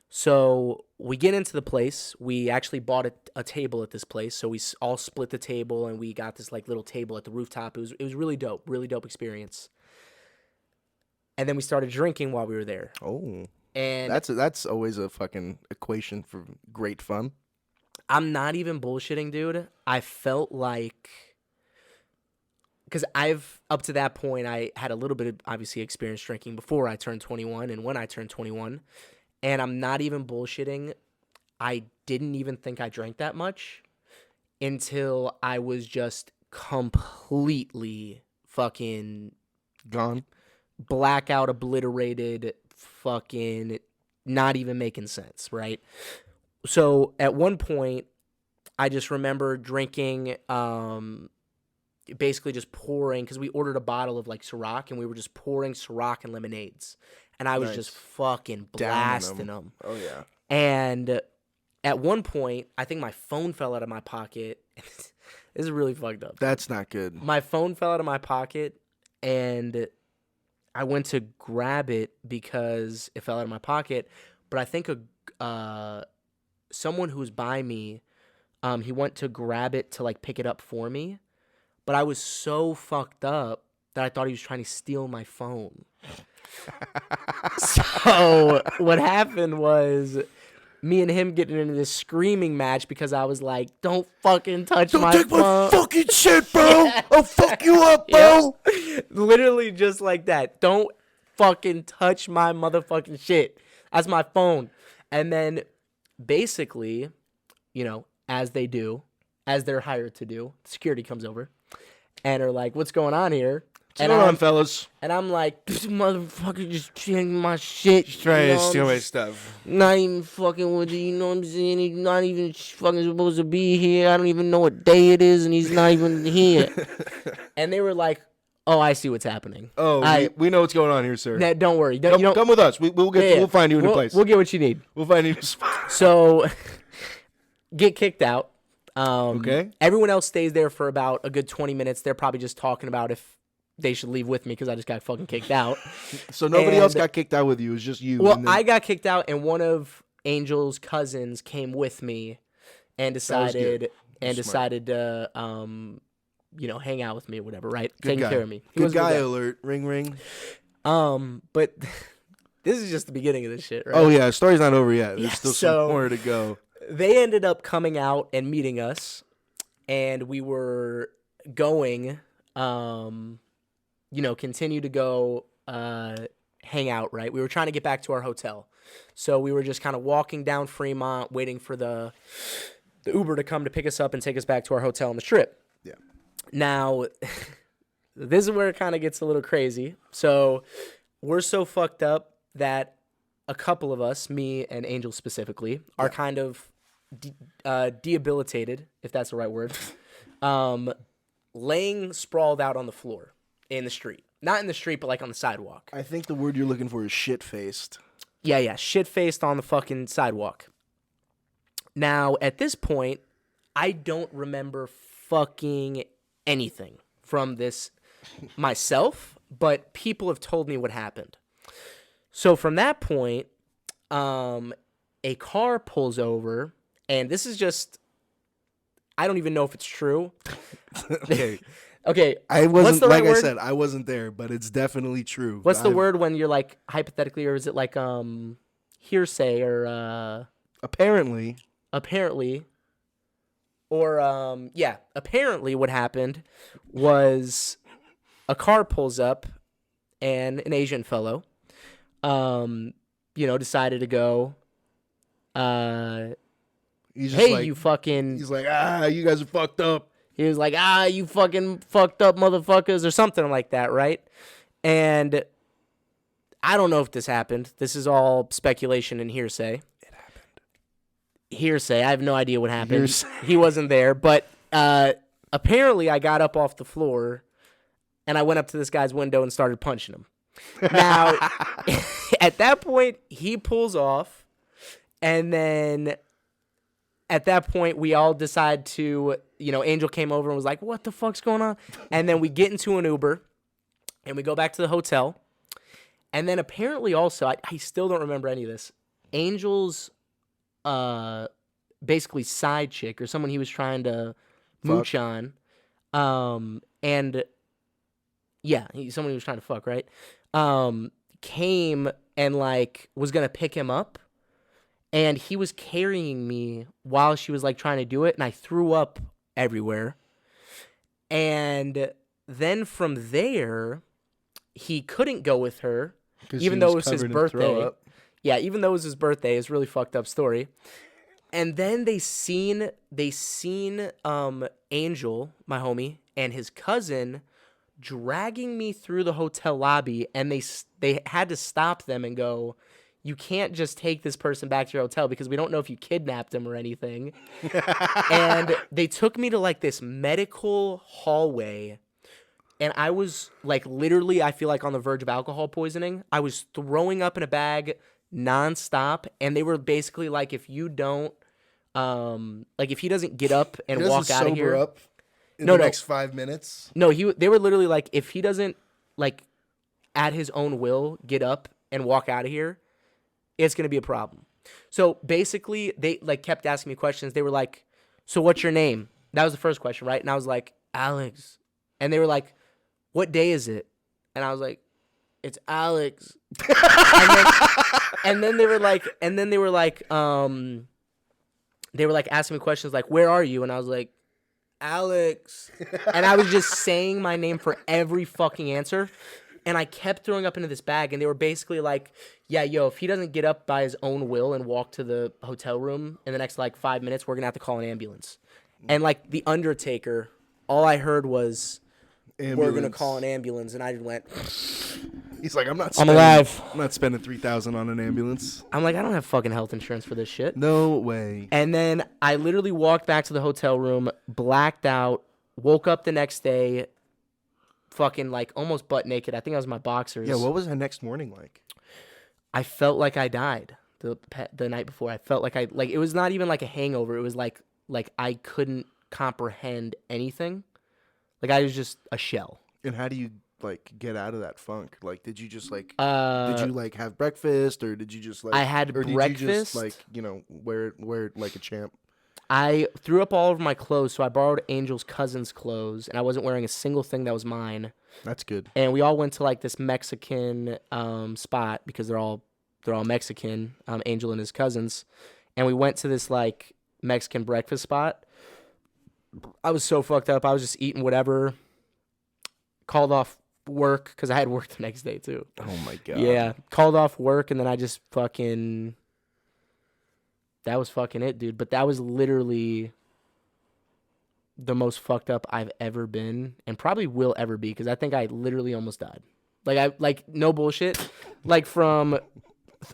So we get into the place. We actually bought a table at this place. So we all split the table, and we got this like little table at the rooftop. It was really dope experience. And then we started drinking while we were there. Oh, and that's always a fucking equation for great fun. I'm not even bullshitting, dude. I felt like, because up to that point, I had a little bit of, obviously, experience drinking before I turned 21 and when I turned 21. And I'm not even bullshitting. I didn't even think I drank that much until I was just completely fucking Gone. blackout, obliterated, fucking not even making sense, right? So at one point, I just remember drinking, basically just pouring, because we ordered a bottle of like Ciroc, and we were just pouring Ciroc and lemonades. And I was just fucking blasting them. Oh, yeah. And at one point, I think my phone fell out of my pocket. This is really fucked up. That's not good. My phone fell out of my pocket, and I went to grab it because it fell out of my pocket. But I think someone who was by me, he went to grab it to like pick it up for me. But I was so fucked up that I thought he was trying to steal my phone. So what happened was me and him getting into this screaming match because I was like, "Don't fucking touch my phone. Don't take my fucking shit, bro. I'll fuck you up, bro." Literally just like that. Don't fucking touch my motherfucking shit. That's my phone. And then basically, as they do, as they're hired to do, security comes over and are like, "What's going on here?" What's going on, fellas? And I'm like, "This motherfucker just taking my shit. He's trying to steal my stuff. Not even fucking with you, you know what I'm saying? He's not even fucking supposed to be here. I don't even know what day it is, and he's not even here." And they were like, "Oh, I see what's happening. Oh, we know what's going on here, sir. Nah, don't worry. Come with us. We'll find you in a place. We'll get what you need." We'll find you in a spot. So, get kicked out. Okay. Everyone else stays there for about a good 20 minutes. They're probably just talking about if they should leave with me because I just got fucking kicked out. So nobody else got kicked out with you. It was just you. Well, I got kicked out, and one of Angel's cousins came with me and decided to hang out with me or whatever, right? Taking care of me. Good guy alert. Ring ring. But this is just the beginning of this shit, right? Oh yeah, story's not over yet. There's Yeah, still so- some more to go. They ended up coming out and meeting us, and we were going, continue to go hang out, right? We were trying to get back to our hotel. So we were just kind of walking down Fremont, waiting for the Uber to come to pick us up and take us back to our hotel on the Strip. Yeah. Now, this is where it kind of gets a little crazy. So we're so fucked up that a couple of us, me and Angel specifically, are kind of debilitated, if that's the right word, laying sprawled out on the floor in the street. Not in the street, but like on the sidewalk. I think the word you're looking for is shit-faced. Yeah, shit-faced on the fucking sidewalk. Now, at this point, I don't remember fucking anything from this myself. but people have told me what happened. So from that point, a car pulls over, and this is just, I don't even know if it's true. Okay. Okay. I what's wasn't, the right like I word? said, I wasn't there, but it's definitely true. What's the word when you're like hypothetically, or is it like hearsay or Apparently. Or yeah, apparently what happened was a car pulls up and an Asian fellow decided to go He's just hey, like, you fucking, he's like, you guys are fucked up. he was like, you fucking fucked up motherfuckers or something like that, right? And I don't know if this happened. This is all speculation and hearsay. It happened. Hearsay. I have no idea what happened. Hearsay. He wasn't there, but apparently I got up off the floor and I went up to this guy's window and started punching him. Now, at that point, he pulls off, and then at that point, we all decide to, Angel came over and was like, what the fuck's going on? And then we get into an Uber, and we go back to the hotel. And then apparently also, I still don't remember any of this, Angel's basically side chick or someone he was trying to mooch on, and yeah, someone he was trying to fuck, right? Came and like was gonna pick him up, and he was carrying me while she was like trying to do it, and I threw up everywhere. And then from there, he couldn't go with her, even though it was his birthday. Yeah, even though it was his birthday, it's a really fucked up story. And then they seen Angel, my homie, and his cousin dragging me through the hotel lobby, and they had to stop them and go, you can't just take this person back to your hotel because we don't know if you kidnapped him or anything. And they took me to like this medical hallway, and I was like literally, I feel like on the verge of alcohol poisoning. I was throwing up in a bag nonstop, and they were basically like, if you don't if he doesn't get up and walk out of here up in the next 5 minutes. No, they were literally like, if he doesn't like at his own will get up and walk out of here, it's gonna be a problem. So basically, they like kept asking me questions. They were like, so what's your name? That was the first question, right? And I was like, Alex. And they were like, what day is it? And I was like, it's Alex. and then they were like asking me questions like, where are you? And I was like, Alex. And I was just saying my name for every fucking answer. And I kept throwing up into this bag, and they were basically like, yeah, if he doesn't get up by his own will and walk to the hotel room in the next like 5 minutes, we're gonna have to call an ambulance. And like the Undertaker, all I heard was, ambulance. We're gonna call an ambulance, and I just went. He's like, I'm alive. I'm not spending $3,000 on an ambulance. I'm like, I don't have fucking health insurance for this shit. No way. And then I literally walked back to the hotel room, blacked out, woke up the next day, fucking like almost butt naked. I think I was in my boxers. Yeah, what was the next morning like? I felt like I died the night before. I felt like it was not even like a hangover. It was like I couldn't comprehend anything. Like I was just a shell. And how do you like get out of that funk? Like, did you just like did you like have breakfast, or did you just like I had breakfast? Did you just like wear like a champ? I threw up all over my clothes, so I borrowed Angel's cousin's clothes, and I wasn't wearing a single thing that was mine. That's good. And we all went to like this Mexican spot because they're all Mexican, Angel and his cousins, and we went to this like Mexican breakfast spot. I was so fucked up. I was just eating whatever. Called off work because I had work the next day too. Oh my god. Yeah, called off work, and then I just fucking. That was fucking it, dude. But that was literally the most fucked up I've ever been, and probably will ever be, because I think I literally almost died. Like no bullshit. Like from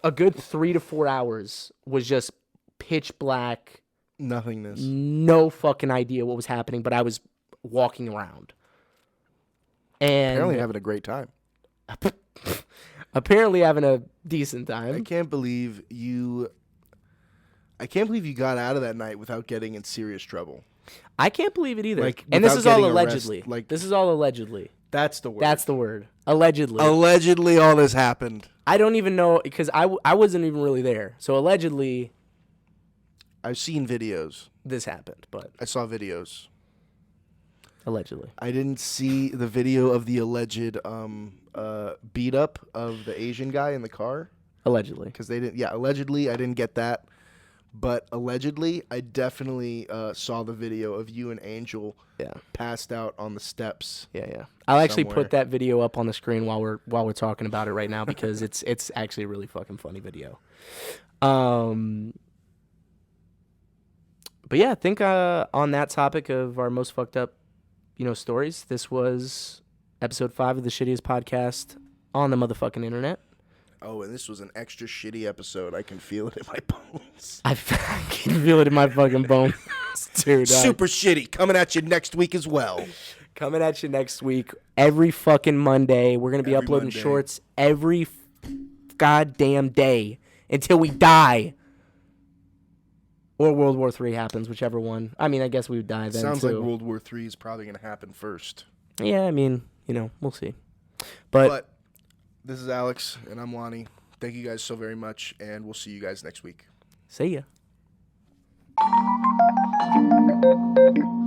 a good 3 to 4 hours was just pitch black. Nothingness. No fucking idea what was happening, but I was walking around. And apparently having a great time. Apparently having a decent time. I can't believe you got out of that night without getting in serious trouble. I can't believe it either. Like, and this is all without getting allegedly. like, this is all allegedly. That's the word. That's the word. Allegedly. Allegedly, all this happened. I don't even know because I wasn't even really there. So allegedly, I've seen videos. this happened, but I saw videos. allegedly. I didn't see the video of the alleged beat up of the Asian guy in the car Allegedly. because they didn't. Yeah, allegedly, I didn't get that, but allegedly, I definitely saw the video of you and Angel Yeah. passed out on the steps. Yeah. I'll actually Somewhere. put that video up on the screen while we're talking about it right now because it's actually a really fucking funny video. But yeah, I think on that topic of our most fucked up, stories, this was episode 5 of the shittiest podcast on the motherfucking internet. Oh, and this was an extra shitty episode. I can feel it in my bones. I can feel it in my fucking bones, dude. Super shitty. Coming at you next week as well. Coming at you next week, every fucking Monday. We're going to be Every uploading Monday. shorts every goddamn day until we die. Or World War III happens, whichever one. I mean, I guess we would die then, Sounds too. like World War III is probably going to happen first. Yeah, I mean, we'll see. But this is Alex, and I'm Lonnie. Thank you guys so very much, and we'll see you guys next week. see ya.